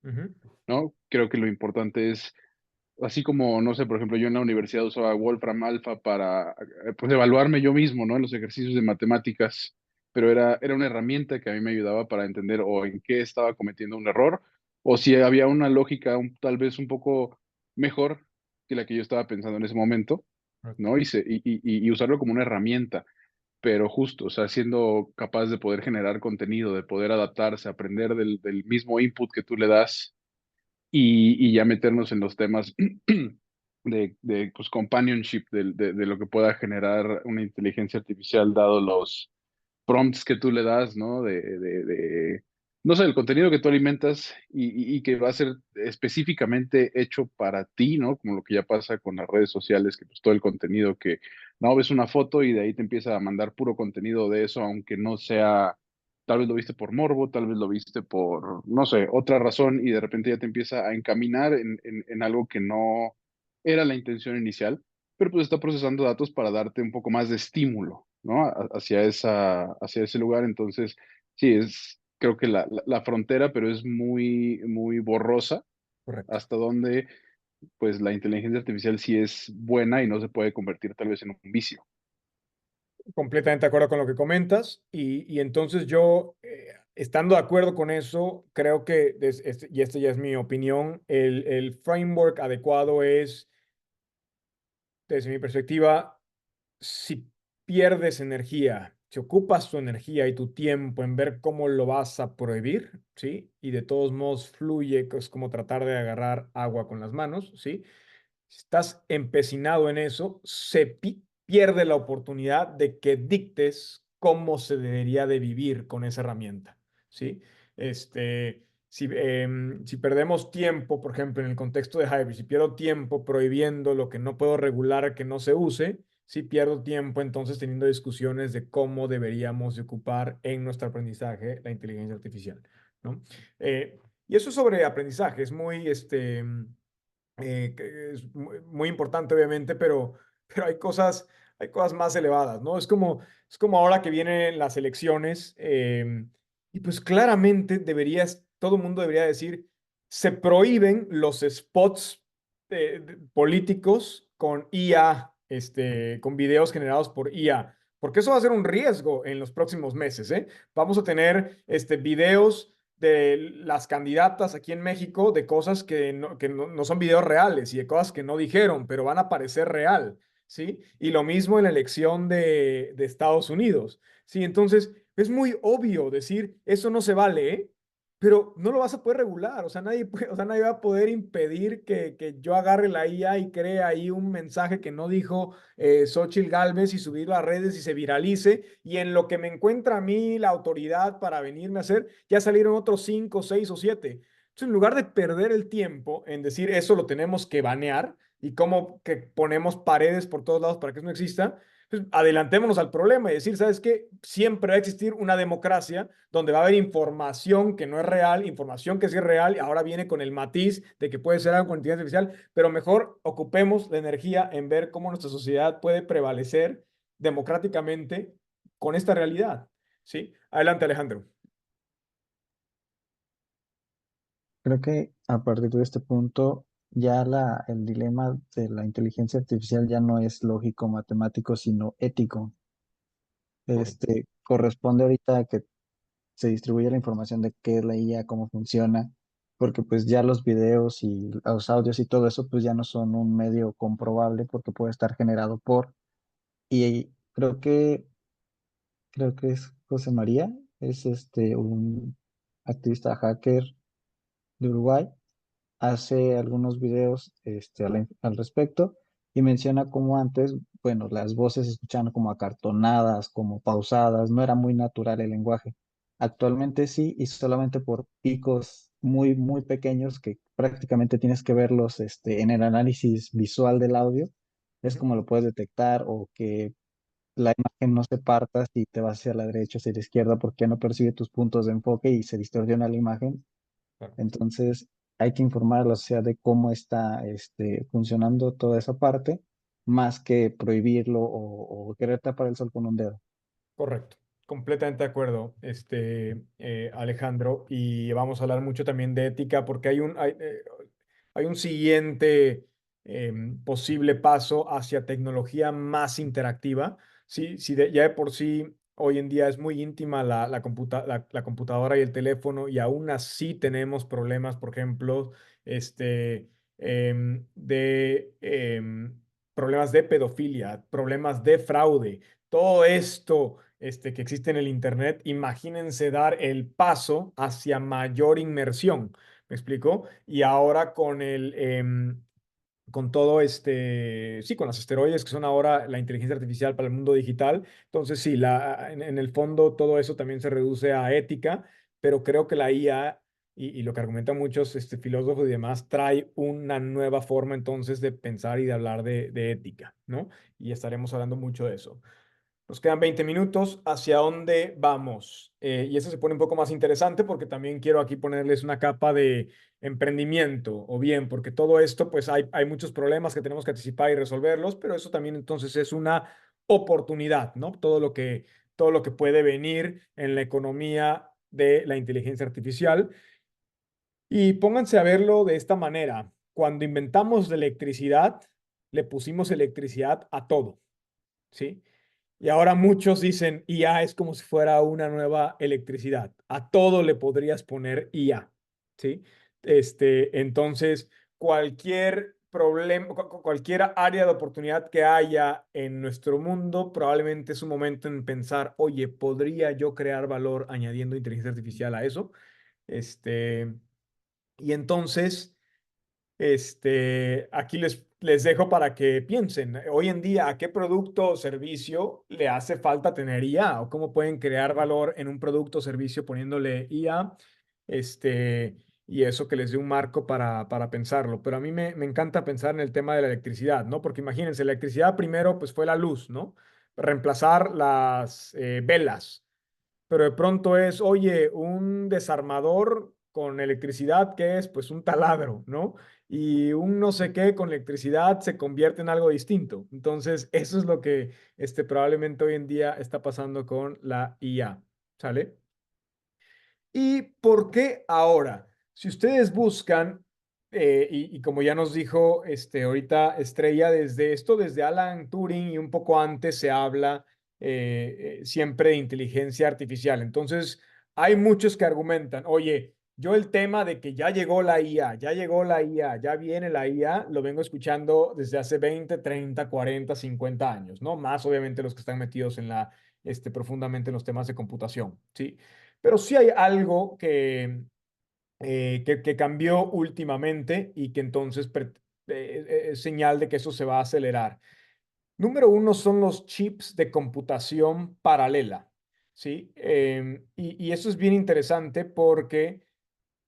Speaker 1: Ujú.
Speaker 3: ¿no? Creo que lo importante es, así como, no sé, por ejemplo, yo en la universidad usaba Wolfram Alpha para, pues, evaluarme yo mismo, ¿no? En los ejercicios de matemáticas, pero era una herramienta que a mí me ayudaba para entender o en qué estaba cometiendo un error, o si había una lógica tal vez un poco mejor que la que yo estaba pensando en ese momento,
Speaker 1: Correcto.
Speaker 3: ¿no? Y usarlo como una herramienta, pero justo, o sea, siendo capaz de poder generar contenido, de poder adaptarse, aprender del mismo input que tú le das y ya meternos en los temas de pues, companionship, de lo que pueda generar una inteligencia artificial, dado los prompts que tú le das, ¿no? No sé, el contenido que tú alimentas y que va a ser específicamente hecho para ti, ¿no? Como lo que ya pasa con las redes sociales, que pues todo el contenido que, no, ves una foto y de ahí te empieza a mandar puro contenido de eso, aunque no sea, tal vez lo viste por morbo, tal vez lo viste por, no sé, otra razón y de repente ya te empieza a encaminar en algo que no era la intención inicial, pero pues está procesando datos para darte un poco más de estímulo, ¿no? Hacia ese lugar. Entonces, sí, creo que la frontera, pero es muy, muy borrosa
Speaker 1: Correcto.
Speaker 3: hasta donde, pues, la inteligencia artificial sí es buena y no se puede convertir tal vez en un vicio.
Speaker 1: Completamente de acuerdo con lo que comentas y entonces yo, estando de acuerdo con eso, creo que, y esta ya es mi opinión, el framework adecuado es, desde mi perspectiva, si pierdes energía, si ocupas tu energía y tu tiempo en ver cómo lo vas a prohibir, ¿sí? Y de todos modos fluye, que es como tratar de agarrar agua con las manos, ¿sí? Si estás empecinado en eso, pierde la oportunidad de que dictes cómo se debería de vivir con esa herramienta, ¿sí? Si perdemos tiempo, por ejemplo, en el contexto de Hybrid, si pierdo tiempo prohibiendo lo que no puedo regular que no se use, si pierdo tiempo entonces teniendo discusiones de cómo deberíamos de ocupar en nuestro aprendizaje la inteligencia artificial, ¿no? Eh, y eso sobre aprendizaje es muy, que es muy importante, obviamente, pero hay cosas más elevadas, ¿no? Es como ahora que vienen las elecciones, y pues claramente todo el mundo debería decir, se prohíben los spots políticos con IA, con videos generados por IA. Porque eso va a ser un riesgo en los próximos meses, ¿eh? Vamos a tener videos de las candidatas aquí en México de cosas que no son videos reales y de cosas que no dijeron, pero van a parecer real, ¿sí? Y lo mismo en la elección de Estados Unidos, ¿sí? Entonces, es muy obvio decir, eso no se vale, ¿eh? Pero no lo vas a poder regular, o sea, o sea, nadie va a poder impedir que yo agarre la IA y cree ahí un mensaje que no dijo Xóchitl Gálvez y subirlo a redes y se viralice, y en lo que me encuentra a mí la autoridad para venirme a hacer, ya salieron otros 5, 6 o 7. Entonces, en lugar de perder el tiempo en decir eso lo tenemos que banear y cómo que ponemos paredes por todos lados para que eso no exista, pues adelantémonos al problema y decir, ¿sabes qué? Siempre va a existir una democracia donde va a haber información que no es real, información que sí es real, y ahora viene con el matiz de que puede ser algo con inteligencia artificial, pero mejor ocupemos la energía en ver cómo nuestra sociedad puede prevalecer democráticamente con esta realidad, ¿sí? Adelante, Alejandro.
Speaker 4: Creo que a partir de este punto ya el dilema de la inteligencia artificial ya no es lógico matemático, sino ético.
Speaker 1: Correcto.
Speaker 4: Corresponde ahorita a que se distribuya la información de qué es la IA, cómo funciona, porque pues ya los videos y los audios y todo eso pues ya no son un medio comprobable porque puede estar generado por. Y creo que creo que es José María, es un activista hacker de Uruguay, hace algunos videos al respecto y menciona cómo antes, bueno, las voces se escuchaban como acartonadas, como pausadas, no era muy natural el lenguaje. Actualmente sí, y solamente por picos muy, muy pequeños que prácticamente tienes que verlos en el análisis visual del audio, es
Speaker 1: Ujú.
Speaker 4: como lo puedes detectar o que la imagen no se parta si te vas hacia la derecha o hacia la izquierda porque no percibe tus puntos de enfoque y se distorsiona la imagen.
Speaker 1: Claro.
Speaker 4: Entonces, hay que informar a la sociedad de cómo está funcionando toda esa parte, más que prohibirlo o querer tapar el sol con un dedo.
Speaker 1: Correcto, completamente de acuerdo, Alejandro. Y vamos a hablar mucho también de ética porque hay un siguiente posible paso hacia tecnología más interactiva. Sí, sí, ya de por sí hoy en día es muy íntima la computadora y el teléfono y aún así tenemos problemas, por ejemplo, de problemas de pedofilia, problemas de fraude. Todo esto que existe en el Internet, imagínense dar el paso hacia mayor inmersión. ¿Me explico? Y ahora con todo sí, con las esteroides que son ahora la inteligencia artificial para el mundo digital. Entonces, sí, en el fondo todo eso también se reduce a ética, pero creo que la IA y lo que argumentan muchos filósofos y demás trae una nueva forma entonces de pensar y de hablar de ética, ¿no? Y estaremos hablando mucho de eso. Nos quedan 20 minutos. ¿Hacia dónde vamos? Y eso se pone un poco más interesante porque también quiero aquí ponerles una capa de emprendimiento, o bien, porque todo esto, pues hay muchos problemas que tenemos que anticipar y resolverlos, pero eso también entonces es una oportunidad, ¿no? Todo lo que puede venir en la economía de la inteligencia artificial. Y pónganse a verlo de esta manera. Cuando inventamos la electricidad, le pusimos electricidad a todo, ¿sí? Y ahora muchos dicen IA es como si fuera una nueva electricidad. A todo le podrías poner IA, ¿sí? Entonces, cualquier problema, cualquier área de oportunidad que haya en nuestro mundo, probablemente es un momento en pensar, oye, ¿podría yo crear valor añadiendo inteligencia artificial a eso? Este, y entonces aquí les dejo para que piensen, hoy en día, ¿a qué producto o servicio le hace falta tener IA? ¿O cómo pueden crear valor en un producto o servicio poniéndole IA? Y eso que les dé un marco para pensarlo. Pero a mí me encanta pensar en el tema de la electricidad, ¿no? Porque imagínense, la electricidad primero pues fue la luz, ¿no? Reemplazar las velas, pero de pronto es, oye, un desarmador con electricidad, ¿qué es? Pues un taladro, ¿no? Y un no sé qué con electricidad se convierte en algo distinto. Entonces, eso es lo que probablemente hoy en día está pasando con la IA, ¿sale? ¿Y por qué ahora? Si ustedes buscan, y como ya nos dijo ahorita Estrella, desde Alan Turing y un poco antes se habla siempre de inteligencia artificial. Entonces, hay muchos que argumentan, oye, yo el tema de que ya llegó la IA, ya llegó la IA, ya viene la IA, lo vengo escuchando desde hace 20, 30, 40, 50 años, ¿no? Más obviamente los que están metidos profundamente en los temas de computación, ¿sí? Pero sí hay algo que cambió últimamente y que entonces es señal de que eso se va a acelerar. Número uno son los chips de computación paralela, ¿sí? Y eso es bien interesante porque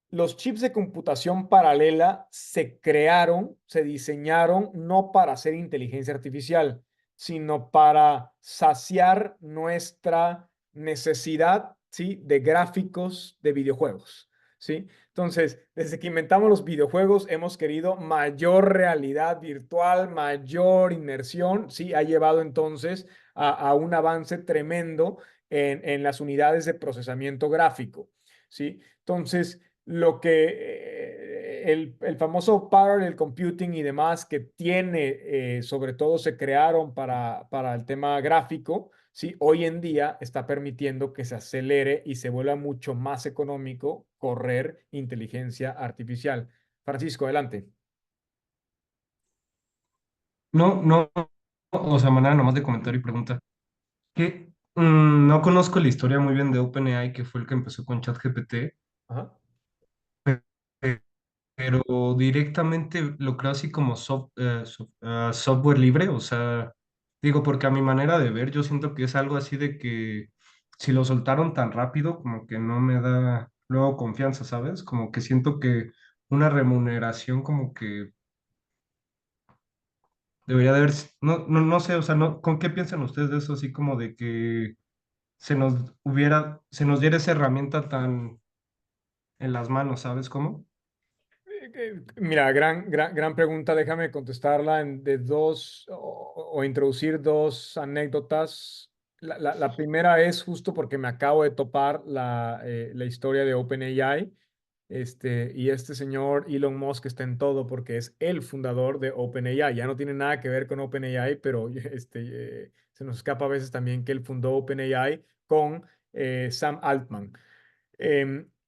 Speaker 1: los chips de computación paralela se crearon, se diseñaron no para hacer inteligencia artificial, sino para saciar nuestra necesidad, ¿sí? De gráficos de videojuegos, ¿sí? Entonces, desde que inventamos los videojuegos, hemos querido mayor realidad virtual, mayor inmersión, ¿sí? Ha llevado entonces a un avance tremendo en las unidades de procesamiento gráfico, ¿sí? Entonces, lo que el famoso parallel computing y demás que tiene, sobre todo se crearon para el tema gráfico, ¿sí? Hoy en día está permitiendo que se acelere y se vuelva mucho más económico correr inteligencia artificial. Francisco, adelante.
Speaker 11: No, no, o sea, manera nomás de comentario y pregunta. ¿Qué, No conozco la historia muy bien de OpenAI, que fue el que empezó con ChatGPT,
Speaker 1: Ajá.
Speaker 11: pero directamente lo creo así como software libre, o sea, digo, porque a mi manera de ver, yo siento que es algo así de que si lo soltaron tan rápido, como que no me da luego confianza, ¿sabes? Como que siento que una remuneración como que debería de haber, no sé, o sea, no, ¿con qué piensan ustedes de eso? Así como de que se nos diera esa herramienta tan en las manos, ¿sabes cómo?
Speaker 1: Mira, gran pregunta. Déjame contestarla de dos o introducir dos anécdotas. La primera es justo porque me acabo de topar la historia de OpenAI. Y este señor Elon Musk está en todo porque es el fundador de OpenAI. Ya no tiene nada que ver con OpenAI, pero se nos escapa a veces también que él fundó OpenAI con Sam Altman.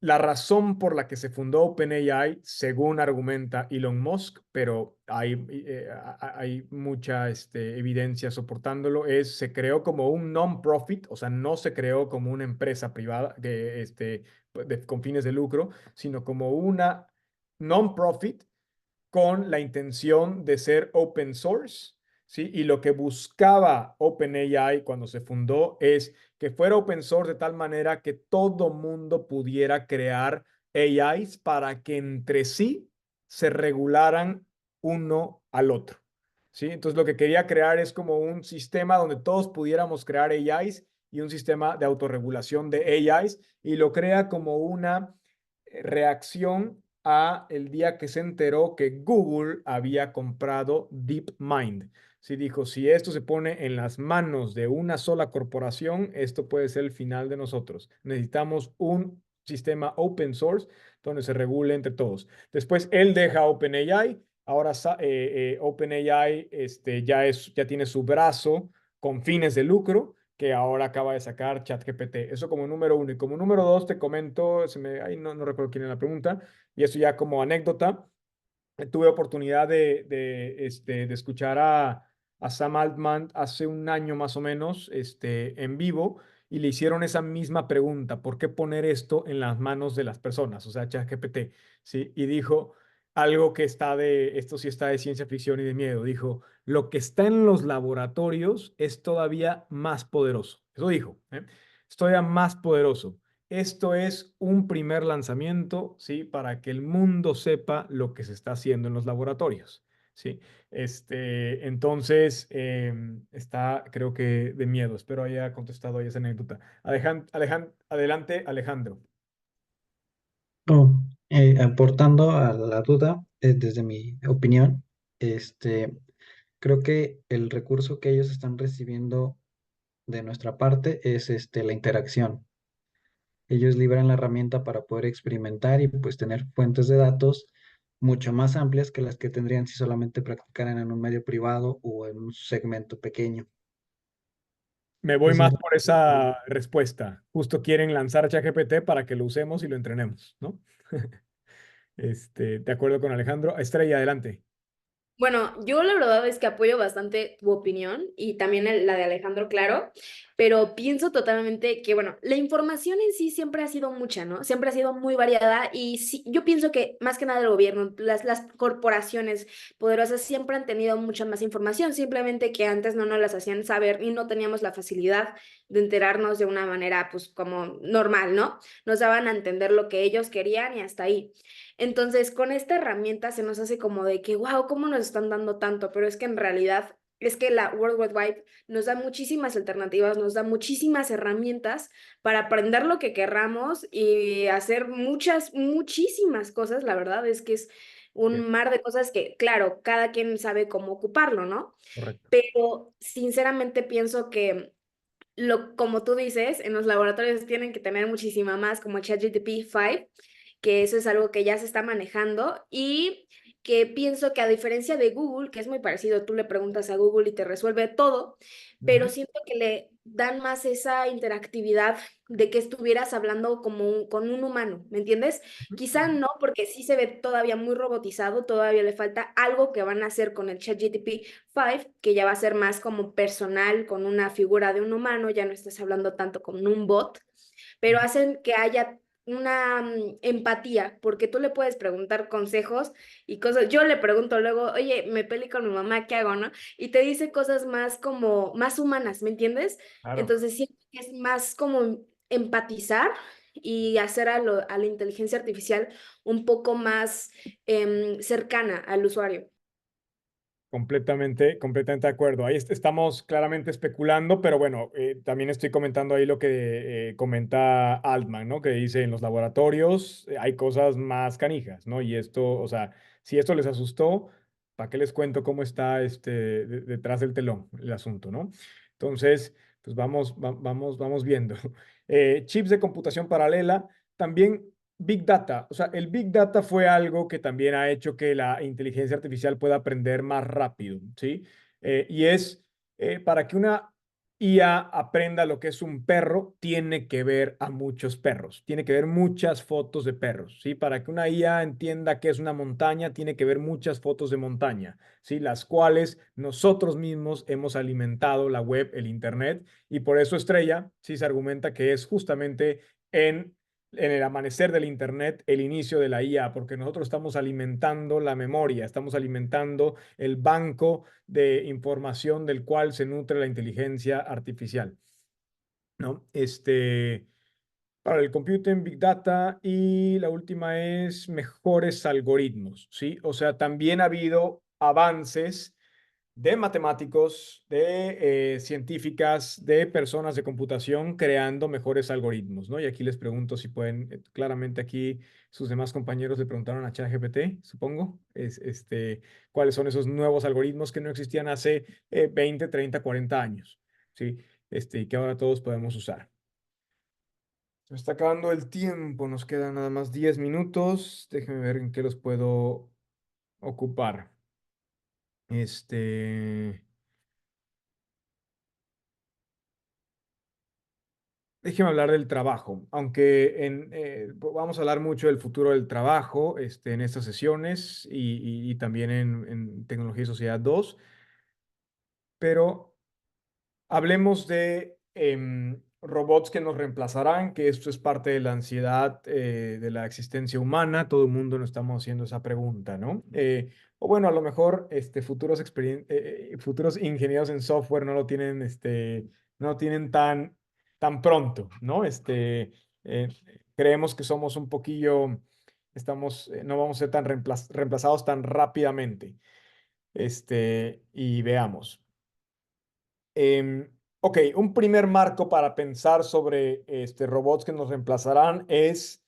Speaker 1: La razón por la que se fundó OpenAI, según argumenta Elon Musk, pero hay mucha evidencia soportándolo, se creó como un non-profit, o sea, no se creó como una empresa privada con fines de lucro, sino como una non-profit con la intención de ser open source, ¿sí? Y lo que buscaba OpenAI cuando se fundó es que fuera open source de tal manera que todo mundo pudiera crear AIs para que entre sí se regularan uno al otro, ¿sí? Entonces lo que quería crear es como un sistema donde todos pudiéramos crear AIs y un sistema de autorregulación de AIs y lo crea como una reacción a el día que se enteró que Google había comprado DeepMind. Sí, dijo, si esto se pone en las manos de una sola corporación, esto puede ser el final de nosotros. Necesitamos un sistema open source donde se regule entre todos. Después él deja OpenAI. Ahora OpenAI ya tiene su brazo con fines de lucro que ahora acaba de sacar ChatGPT. Eso como número uno. Y como número dos te comento, ay, no recuerdo quién es la pregunta, y eso ya como anécdota. Tuve oportunidad de escuchar a Sam Altman hace un año más o menos en vivo y le hicieron esa misma pregunta, ¿por qué poner esto en las manos de las personas? O sea, ChatGPT, ¿sí? Y dijo algo que esto sí está de ciencia ficción y de miedo, dijo, lo que está en los laboratorios es todavía más poderoso. Eso dijo, ¿eh? Es todavía más poderoso. Esto es un primer lanzamiento, ¿sí? Para que el mundo sepa lo que se está haciendo en los laboratorios, ¿sí? Entonces, está, creo que de miedo. Espero haya contestado ahí esa anécdota. Adelante, Alejandro.
Speaker 4: Oh, aportando a la duda, desde mi opinión, este, creo que el recurso que ellos están recibiendo de nuestra parte es la interacción. Ellos liberan la herramienta para poder experimentar y pues tener fuentes de datos mucho más amplias que las que tendrían si solamente practicaran en un medio privado o en un segmento pequeño.
Speaker 1: Me voy
Speaker 4: Esa
Speaker 1: más
Speaker 4: es
Speaker 1: por esa respuesta. Justo quieren lanzar ChatGPT para que lo usemos y lo entrenemos, ¿no? De acuerdo con Alejandro. Estrella, adelante.
Speaker 2: Bueno, yo la verdad es que apoyo bastante tu opinión y también la de Alejandro, claro, pero pienso totalmente que, bueno, la información en sí siempre ha sido mucha, ¿no? Siempre ha sido muy variada y sí, yo pienso que más que nada el gobierno, las corporaciones poderosas siempre han tenido mucha más información, simplemente que antes no nos las hacían saber y no teníamos la facilidad de enterarnos de una manera, pues, como normal, ¿no? Nos daban a entender lo que ellos querían y hasta ahí. Entonces, con esta herramienta se nos hace como de que, wow, ¿cómo nos están dando tanto? Pero es que en realidad es que la World Wide Web nos da muchísimas alternativas, nos da muchísimas herramientas para aprender lo que querramos y hacer muchísimas cosas. La verdad es que es
Speaker 1: Sí,
Speaker 2: un mar de cosas que, claro, cada quien sabe cómo ocuparlo, ¿no?
Speaker 1: correcto.
Speaker 2: Pero sinceramente pienso que como tú dices, en los laboratorios tienen que tener muchísima más, como ChatGPT 5, que eso es algo que ya se está manejando. Y que pienso que a diferencia de Google, que es muy parecido, tú le preguntas a Google y te resuelve todo, pero
Speaker 1: Ujú.
Speaker 2: siento que le dan más esa interactividad de que estuvieras hablando como con un humano, ¿me entiendes? Quizá no, porque sí se ve todavía muy robotizado, todavía le falta algo que van a hacer con el ChatGPT 5, que ya va a ser más como personal, con una figura de un humano, ya no estás hablando tanto con un bot, pero hacen que haya una empatía, porque tú le puedes preguntar consejos y cosas. Yo le pregunto luego, oye, me peleé con mi mamá, ¿qué hago, no? Y te dice cosas más como, más humanas, ¿me entiendes?
Speaker 1: Claro.
Speaker 2: Entonces siento que es más como empatizar y hacer a la inteligencia artificial un poco más cercana al usuario.
Speaker 1: Completamente de acuerdo. Ahí estamos claramente especulando, pero bueno, también estoy comentando ahí lo que comenta Altman, ¿no? Que dice en los laboratorios hay cosas más canijas, ¿no? Y esto, o sea, si esto les asustó, ¿para qué les cuento cómo está detrás del telón el asunto, ¿no? Entonces, pues vamos viendo. Chips de computación paralela, también Big Data, o sea, el Big Data fue algo que también ha hecho que la inteligencia artificial pueda aprender más rápido, ¿sí? Y es para que una IA aprenda lo que es un perro, tiene que ver a muchos perros, tiene que ver muchas fotos de perros, ¿sí? Para que una IA entienda qué es una montaña, tiene que ver muchas fotos de montaña, ¿sí? Las cuales nosotros mismos hemos alimentado la web, el Internet, y por eso Estrella, sí se argumenta que es justamente en el amanecer del Internet, el inicio de la IA, porque nosotros estamos alimentando la memoria, estamos alimentando el banco de información del cual se nutre la inteligencia artificial, ¿no? Para el computing, Big Data y la última es mejores algoritmos, ¿sí? O sea, también ha habido avances de matemáticos, de científicas, de personas de computación creando mejores algoritmos, ¿no? Y aquí les pregunto si pueden, claramente aquí sus demás compañeros le preguntaron a ChatGPT, supongo, cuáles son esos nuevos algoritmos que no existían hace 20, 30, 40 años, ¿sí? Y que ahora todos podemos usar. Se está acabando el tiempo, nos quedan nada más 10 minutos. Déjenme ver en qué los puedo ocupar. Este. Déjeme hablar del trabajo, aunque vamos a hablar mucho del futuro del trabajo en estas sesiones y también en Tecnología y Sociedad 2, pero hablemos de robots que nos reemplazarán, que esto es parte de la ansiedad de la existencia humana. Todo el mundo nos estamos haciendo esa pregunta, ¿no? O bueno, a lo mejor futuros ingenieros en software no lo tienen, no lo tienen tan pronto, ¿no? Eh, creemos que somos un poquillo, no vamos a ser tan reemplazados tan rápidamente. Y veamos. Ok, un primer marco para pensar sobre robots que nos reemplazarán es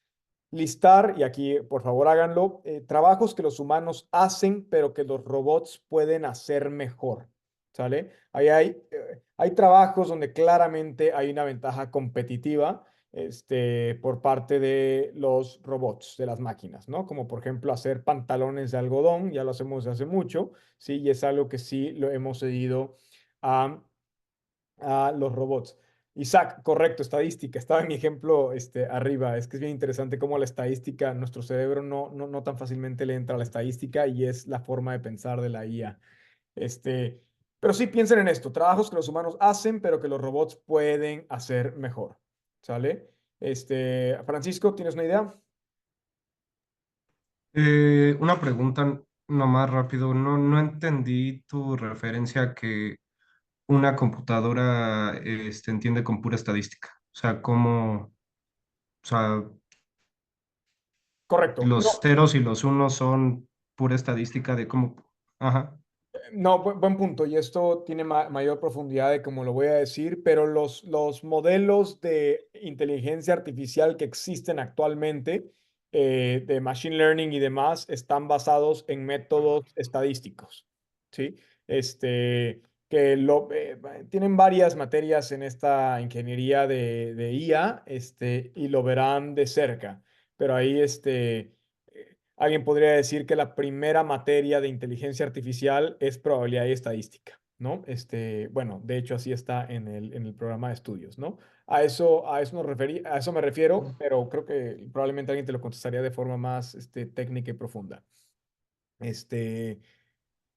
Speaker 1: listar, y aquí por favor háganlo, trabajos que los humanos hacen, pero que los robots pueden hacer mejor. ¿Sale? Ahí hay trabajos donde claramente hay una ventaja competitiva por parte de los robots, de las máquinas, ¿no? Como por ejemplo hacer pantalones de algodón, ya lo hacemos desde hace mucho, ¿sí? Y es algo que sí lo hemos cedido a los robots. Isaac, correcto, estadística. Estaba en mi ejemplo arriba. Es que es bien interesante cómo la estadística, nuestro cerebro no tan fácilmente le entra a la estadística y es la forma de pensar de la IA. Pero sí piensen en esto, trabajos que los humanos hacen, pero que los robots pueden hacer mejor. ¿Sale? Francisco, ¿tienes una idea?
Speaker 11: Una pregunta nomás rápido. No entendí tu referencia a que una computadora entiende con pura estadística. O sea, cómo, o sea,
Speaker 1: Correcto.
Speaker 11: los ceros y los unos son pura estadística de cómo. Ajá.
Speaker 1: No, buen punto. Y esto tiene mayor profundidad de cómo lo voy a decir, pero los modelos de inteligencia artificial que existen actualmente, de machine learning y demás, están basados en métodos estadísticos. ¿Sí? Tienen varias materias en esta ingeniería de IA, y lo verán de cerca. Pero ahí, alguien podría decir que la primera materia de inteligencia artificial es probabilidad y estadística, ¿no? Bueno, de hecho así está en el programa de estudios, ¿no? A eso me refiero, pero creo que probablemente alguien te lo contestaría de forma más técnica y profunda. Este,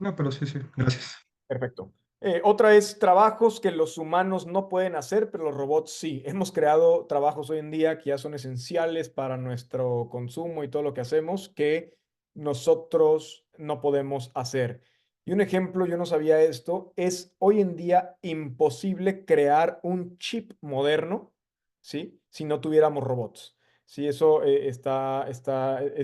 Speaker 11: No, pero sí, gracias.
Speaker 1: Perfecto. Otra es trabajos que los humanos no pueden hacer, pero los robots sí. Hemos creado trabajos hoy en día que ya son esenciales para nuestro consumo y todo lo que hacemos que nosotros no podemos hacer. Y un ejemplo, yo no sabía esto, es hoy en día imposible crear un chip moderno, ¿sí? Si no tuviéramos robots. Sí, eso es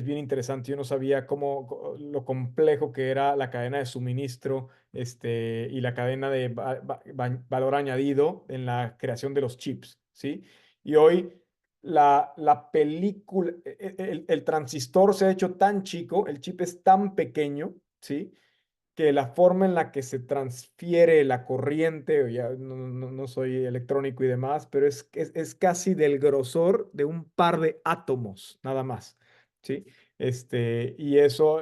Speaker 1: bien interesante. Yo no sabía lo complejo que era la cadena de suministro y la cadena de valor añadido en la creación de los chips, ¿sí? Y hoy la película, el transistor se ha hecho tan chico, el chip es tan pequeño, ¿sí? Que la forma en la que se transfiere la corriente, o ya no soy electrónico y demás, pero es casi del grosor de un par de átomos, nada más, ¿sí? Y eso,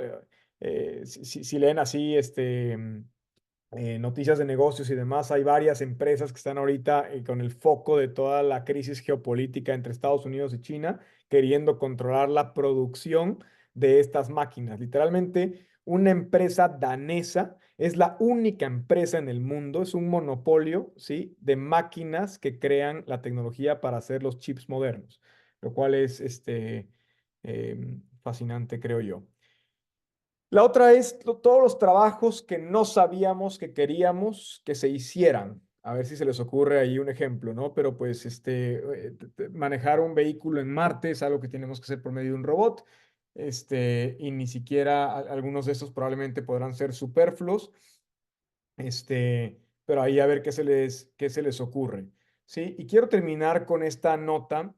Speaker 1: si leen así, noticias de negocios y demás, hay varias empresas que están ahorita con el foco de toda la crisis geopolítica entre Estados Unidos y China, queriendo controlar la producción de estas máquinas. Literalmente, una empresa danesa es la única empresa en el mundo, es un monopolio, ¿sí? De máquinas que crean la tecnología para hacer los chips modernos, lo cual es fascinante, creo yo. La otra es todos los trabajos que no sabíamos que queríamos que se hicieran. A ver si se les ocurre ahí un ejemplo, ¿no? Pero pues manejar un vehículo en Marte es algo que tenemos que hacer por medio de un robot. Y ni siquiera algunos de estos probablemente podrán ser superfluos. Pero ahí a ver qué se les ocurre. ¿Sí? Y quiero terminar con esta nota,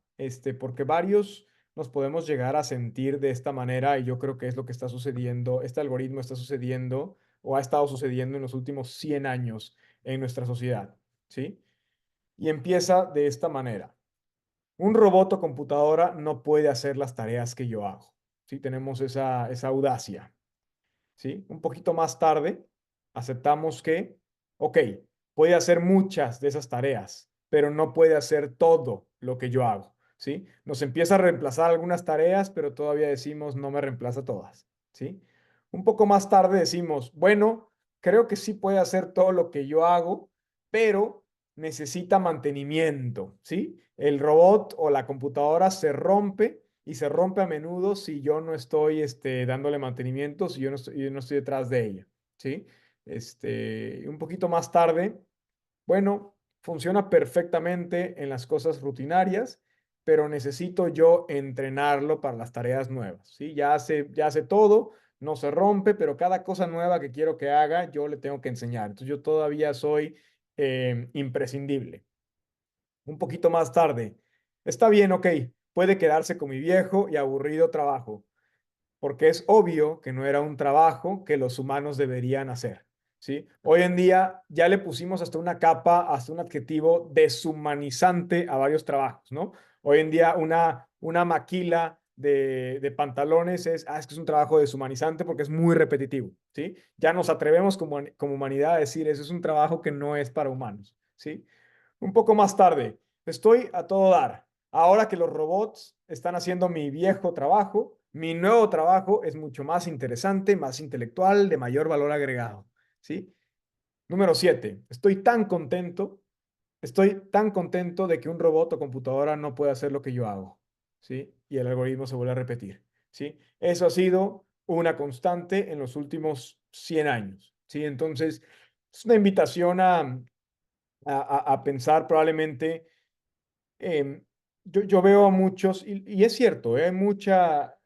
Speaker 1: porque varios nos podemos llegar a sentir de esta manera y yo creo que es lo que está sucediendo, este algoritmo está sucediendo o ha estado sucediendo en los últimos 100 años en nuestra sociedad, ¿sí? Y empieza de esta manera. Un robot o computadora no puede hacer las tareas que yo hago, ¿sí? Tenemos esa audacia, ¿sí? Un poquito más tarde, aceptamos que, ok, puede hacer muchas de esas tareas, pero no puede hacer todo lo que yo hago, ¿sí? Nos empieza a reemplazar algunas tareas, pero todavía decimos, no me reemplaza todas, ¿sí? Un poco más tarde decimos, bueno, creo que sí puede hacer todo lo que yo hago, pero necesita mantenimiento, ¿sí? El robot o la computadora se rompe y se rompe a menudo si yo no estoy dándole mantenimiento, si yo no estoy detrás de ella, ¿sí? Un poquito más tarde, bueno, funciona perfectamente en las cosas rutinarias, pero necesito yo entrenarlo para las tareas nuevas, ¿sí? Ya hace todo, no se rompe, pero cada cosa nueva que quiero que haga, yo le tengo que enseñar. Entonces yo todavía soy imprescindible. Un poquito más tarde, está bien, ok, puede quedarse con mi viejo y aburrido trabajo, porque es obvio que no era un trabajo que los humanos deberían hacer, ¿sí? Hoy en día ya le pusimos hasta una capa, hasta un adjetivo deshumanizante a varios trabajos, ¿no? Hoy en día una maquila de pantalones es que es un trabajo deshumanizante porque es muy repetitivo, ¿sí? Ya nos atrevemos como humanidad a decir, eso es un trabajo que no es para humanos, ¿sí? Un poco más tarde, estoy a todo dar. Ahora que los robots están haciendo mi viejo trabajo, mi nuevo trabajo es mucho más interesante, más intelectual, de mayor valor agregado, ¿sí? Número 7. Estoy tan contento de que un robot o computadora no puede hacer lo que yo hago, ¿sí? Y el algoritmo se vuelve a repetir, ¿sí? Eso ha sido una constante en los últimos 100 años, ¿sí? Entonces, es una invitación a pensar probablemente. em, yo veo a muchos, y es cierto, hay mucha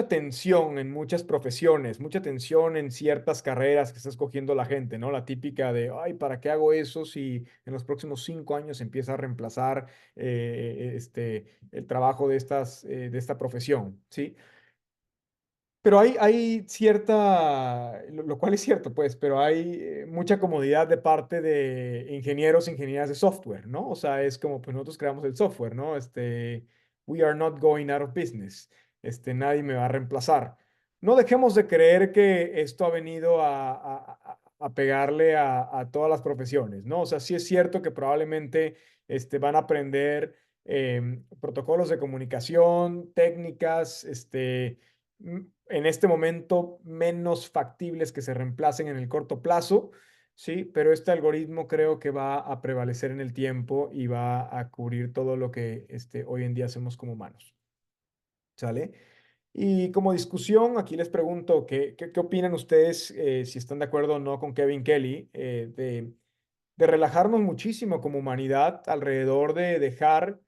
Speaker 1: tensión en muchas profesiones, mucha tensión en ciertas carreras que está escogiendo la gente, ¿no? La típica de, ay, ¿para qué hago eso si en los próximos 5 años empieza a reemplazar el trabajo de esta profesión, ¿sí? Pero hay cierta, lo cual es cierto, pues, pero hay mucha comodidad de parte de ingenieros, ingenieras de software, ¿no? O sea, es como, pues nosotros creamos el software, ¿no? We are not going out of business. nadie me va a reemplazar. No dejemos de creer que esto ha venido a pegarle a todas las profesiones, ¿no? O sea, sí es cierto que probablemente van a aprender protocolos de comunicación, técnicas, en este momento menos factibles que se reemplacen en el corto plazo, ¿sí? Pero este algoritmo creo que va a prevalecer en el tiempo y va a cubrir todo lo que hoy en día hacemos como humanos, ¿sale? Y como discusión, aquí les pregunto, ¿qué opinan ustedes, si están de acuerdo o no con Kevin Kelly, de relajarnos muchísimo como humanidad alrededor de dejar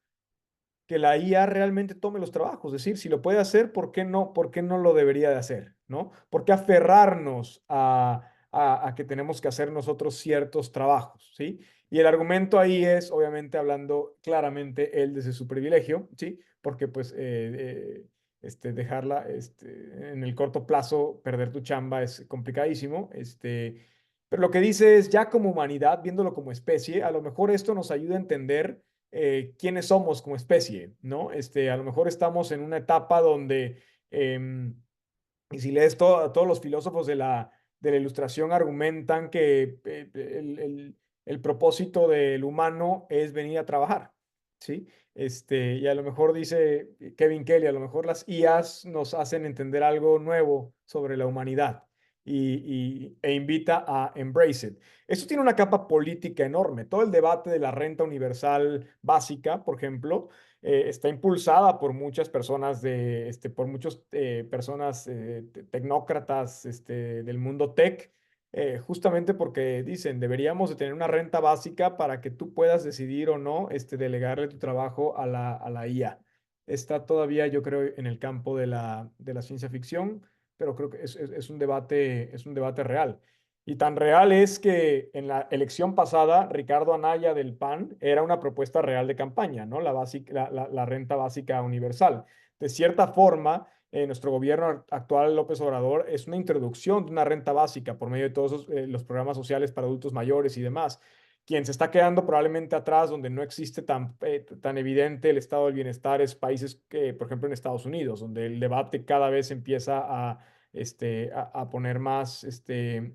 Speaker 1: que la IA realmente tome los trabajos? Es decir, si lo puede hacer, ¿por qué no? ¿Por qué no lo debería de hacer? ¿No? ¿Por qué aferrarnos a que tenemos que hacer nosotros ciertos trabajos? ¿Sí? Y el argumento ahí es, obviamente, hablando claramente él desde su privilegio, ¿sí? Porque pues dejarla en el corto plazo, perder tu chamba es complicadísimo. Pero lo que dice es, ya como humanidad, viéndolo como especie, a lo mejor esto nos ayuda a entender quiénes somos como especie, ¿no? A lo mejor estamos en una etapa donde, y si lees todos los filósofos de la Ilustración argumentan que el propósito del humano es venir a trabajar, ¿sí? Y a lo mejor dice Kevin Kelly, a lo mejor las IAs nos hacen entender algo nuevo sobre la humanidad e invita a embrace it. Esto tiene una capa política enorme. Todo el debate de la renta universal básica, por ejemplo, está impulsada por muchas personas por muchas personas tecnócratas del mundo tech, justamente porque dicen, deberíamos de tener una renta básica para que tú puedas decidir o no delegarle tu trabajo a la IA. Está todavía, yo creo, en el campo de la ciencia ficción, pero creo que es un debate real. Y tan real es que en la elección pasada, Ricardo Anaya del PAN era una propuesta real de campaña, ¿no? La renta básica universal. De cierta forma, nuestro gobierno actual, López Obrador, es una introducción de una renta básica por medio de todos los programas sociales para adultos mayores y demás. Quien se está quedando probablemente atrás, donde no existe tan evidente el estado del bienestar, es países que, por ejemplo, en Estados Unidos, donde el debate cada vez empieza a poner más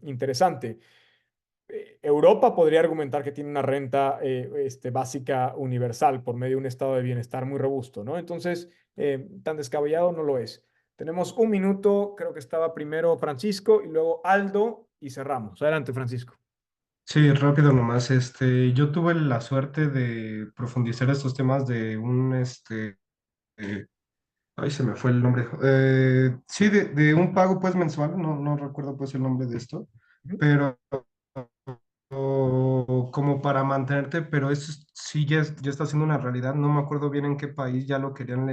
Speaker 1: interesante. Europa podría argumentar que tiene una renta básica universal por medio de un estado de bienestar muy robusto, ¿no? Entonces, tan descabellado no lo es. Tenemos un minuto, creo que estaba primero Francisco y luego Aldo y cerramos. Adelante, Francisco.
Speaker 11: Sí, rápido nomás. Yo tuve la suerte de profundizar estos temas de eh, ay, se me fue el nombre. Sí, de un pago pues mensual, no recuerdo pues el nombre de esto,
Speaker 1: Ujú,
Speaker 11: pero como para mantenerte, pero eso sí ya está siendo una realidad. No me acuerdo bien en qué país ya lo querían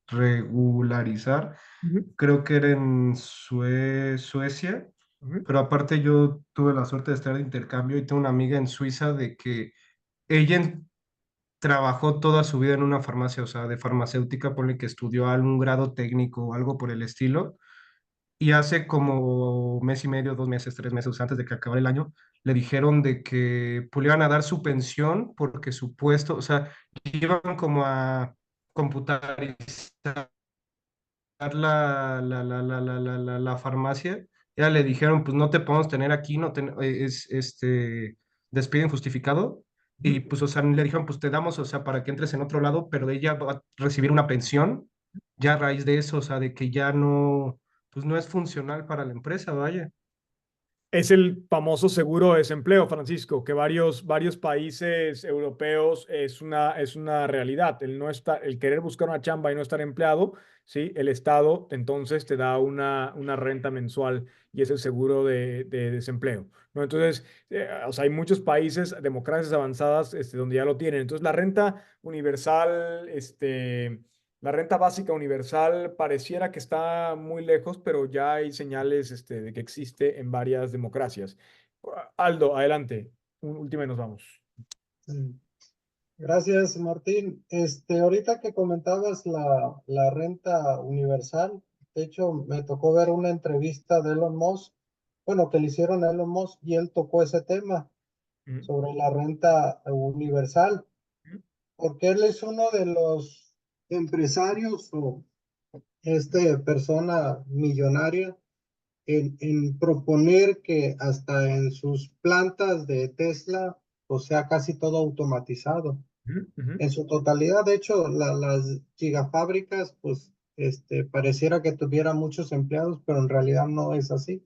Speaker 11: regularizar.
Speaker 1: ujú,
Speaker 11: Creo que era en Suecia,
Speaker 1: ujú,
Speaker 11: pero aparte yo tuve la suerte de estar de intercambio y tengo una amiga en Suiza de que ella trabajó toda su vida en una farmacia, o sea, de farmacéutica, ponle que estudió algún grado técnico o algo por el estilo, y hace como mes y medio, 2 meses, 3 meses antes de que acabara el año, le dijeron de que pues, le iban a dar su pensión porque su puesto, o sea, iban como a computarizar la farmacia, ya le dijeron, pues no te podemos tener aquí, no es despido injustificado, y
Speaker 1: ujú.
Speaker 11: pues, o sea, le dijeron, pues te damos, o sea, para que entres en otro lado, pero ella va a recibir una pensión, ya a raíz de eso, o sea, de que ya no, pues no es funcional para la empresa, vaya.
Speaker 1: Es el famoso seguro de desempleo, Francisco, que varios países europeos es una realidad. El querer buscar una chamba y no estar empleado, ¿sí? El Estado entonces te da una renta mensual y es el seguro de desempleo, ¿no? Entonces, o sea, hay muchos países, democracias avanzadas, donde ya lo tienen. Entonces, la renta universal, la renta básica universal pareciera que está muy lejos, pero ya hay señales de que existe en varias democracias. Aldo, adelante. Última y nos vamos.
Speaker 12: Sí. Gracias, Martín. Ahorita que comentabas la renta universal, de hecho, me tocó ver una entrevista de Elon Musk, bueno, que le hicieron a Elon Musk y él tocó ese tema
Speaker 1: Ujú,
Speaker 12: sobre la renta universal,
Speaker 1: ujú,
Speaker 12: porque él es uno de los empresarios o persona millonaria en proponer que hasta en sus plantas de Tesla, pues sea casi todo automatizado
Speaker 1: Ujú, ujú.
Speaker 12: en su totalidad. De hecho, las gigafábricas, pues, pareciera que tuviera muchos empleados, pero en realidad no es así.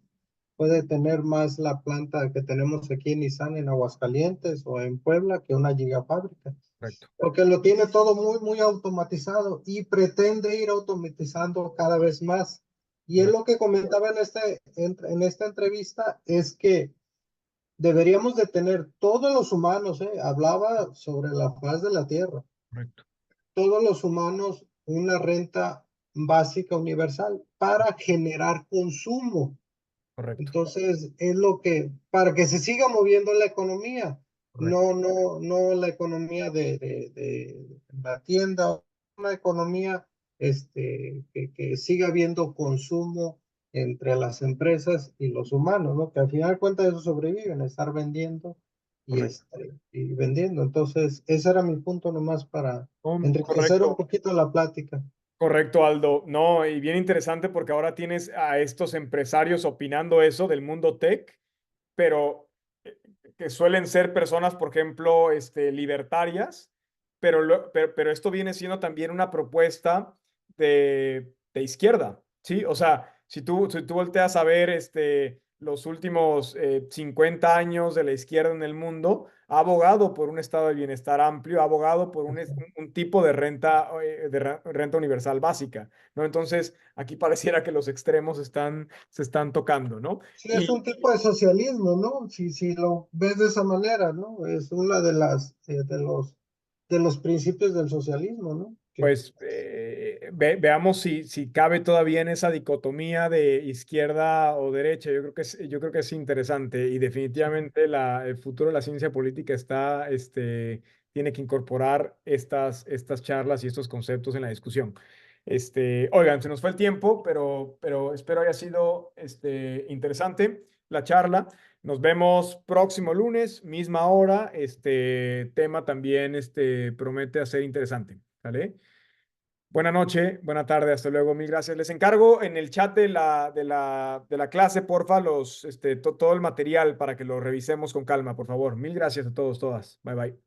Speaker 12: Puede tener más la planta que tenemos aquí en Nissan, en Aguascalientes o en Puebla, que una gigafábrica.
Speaker 1: Correcto.
Speaker 12: Porque lo tiene todo muy, muy automatizado y pretende ir automatizando cada vez más. Y él
Speaker 1: Correcto.
Speaker 12: lo que comentaba en esta entrevista es que deberíamos de tener todos los humanos, hablaba sobre la faz de la tierra,
Speaker 1: Correcto.
Speaker 12: todos los humanos una renta básica universal para generar consumo.
Speaker 1: Correcto.
Speaker 12: Entonces, es lo que, para que se siga moviendo la economía,
Speaker 1: Correcto.
Speaker 12: no la economía de la tienda, una economía que siga habiendo consumo entre las empresas y los humanos, ¿no? Que al final de cuentas eso sobreviven, estar vendiendo
Speaker 1: Correcto.
Speaker 12: y vendiendo. Entonces, ese era mi punto nomás para enriquecer un
Speaker 1: Correcto.
Speaker 12: poquito la plática.
Speaker 1: Correcto, Aldo. No, y bien interesante porque ahora tienes a estos empresarios opinando eso del mundo tech, pero que suelen ser personas, por ejemplo, libertarias, pero esto viene siendo también una propuesta de izquierda, ¿sí? O sea, si tú volteas a ver los últimos 50 años de la izquierda en el mundo, ha abogado por un estado de bienestar amplio, ha abogado por un tipo de renta, renta universal básica, ¿no? Entonces, aquí pareciera que los extremos se están tocando, ¿no?
Speaker 12: Sí, es un tipo de socialismo, ¿no? Si lo ves de esa manera, ¿no? Es una de los principios del socialismo, ¿no?
Speaker 1: Pues veamos si cabe todavía en esa dicotomía de izquierda o derecha. Yo creo que es interesante y definitivamente el futuro de la ciencia política tiene que incorporar estas charlas y estos conceptos en la discusión. Oigan, se nos fue el tiempo, pero espero haya sido interesante la charla. Nos vemos próximo lunes, misma hora. Este tema también promete ser interesante. ¿Vale? Buena noche, buena tarde, hasta luego, mil gracias. Les encargo en el chat de la clase, porfa, todo el material para que lo revisemos con calma, por favor. Mil gracias a todos, todas. Bye, bye.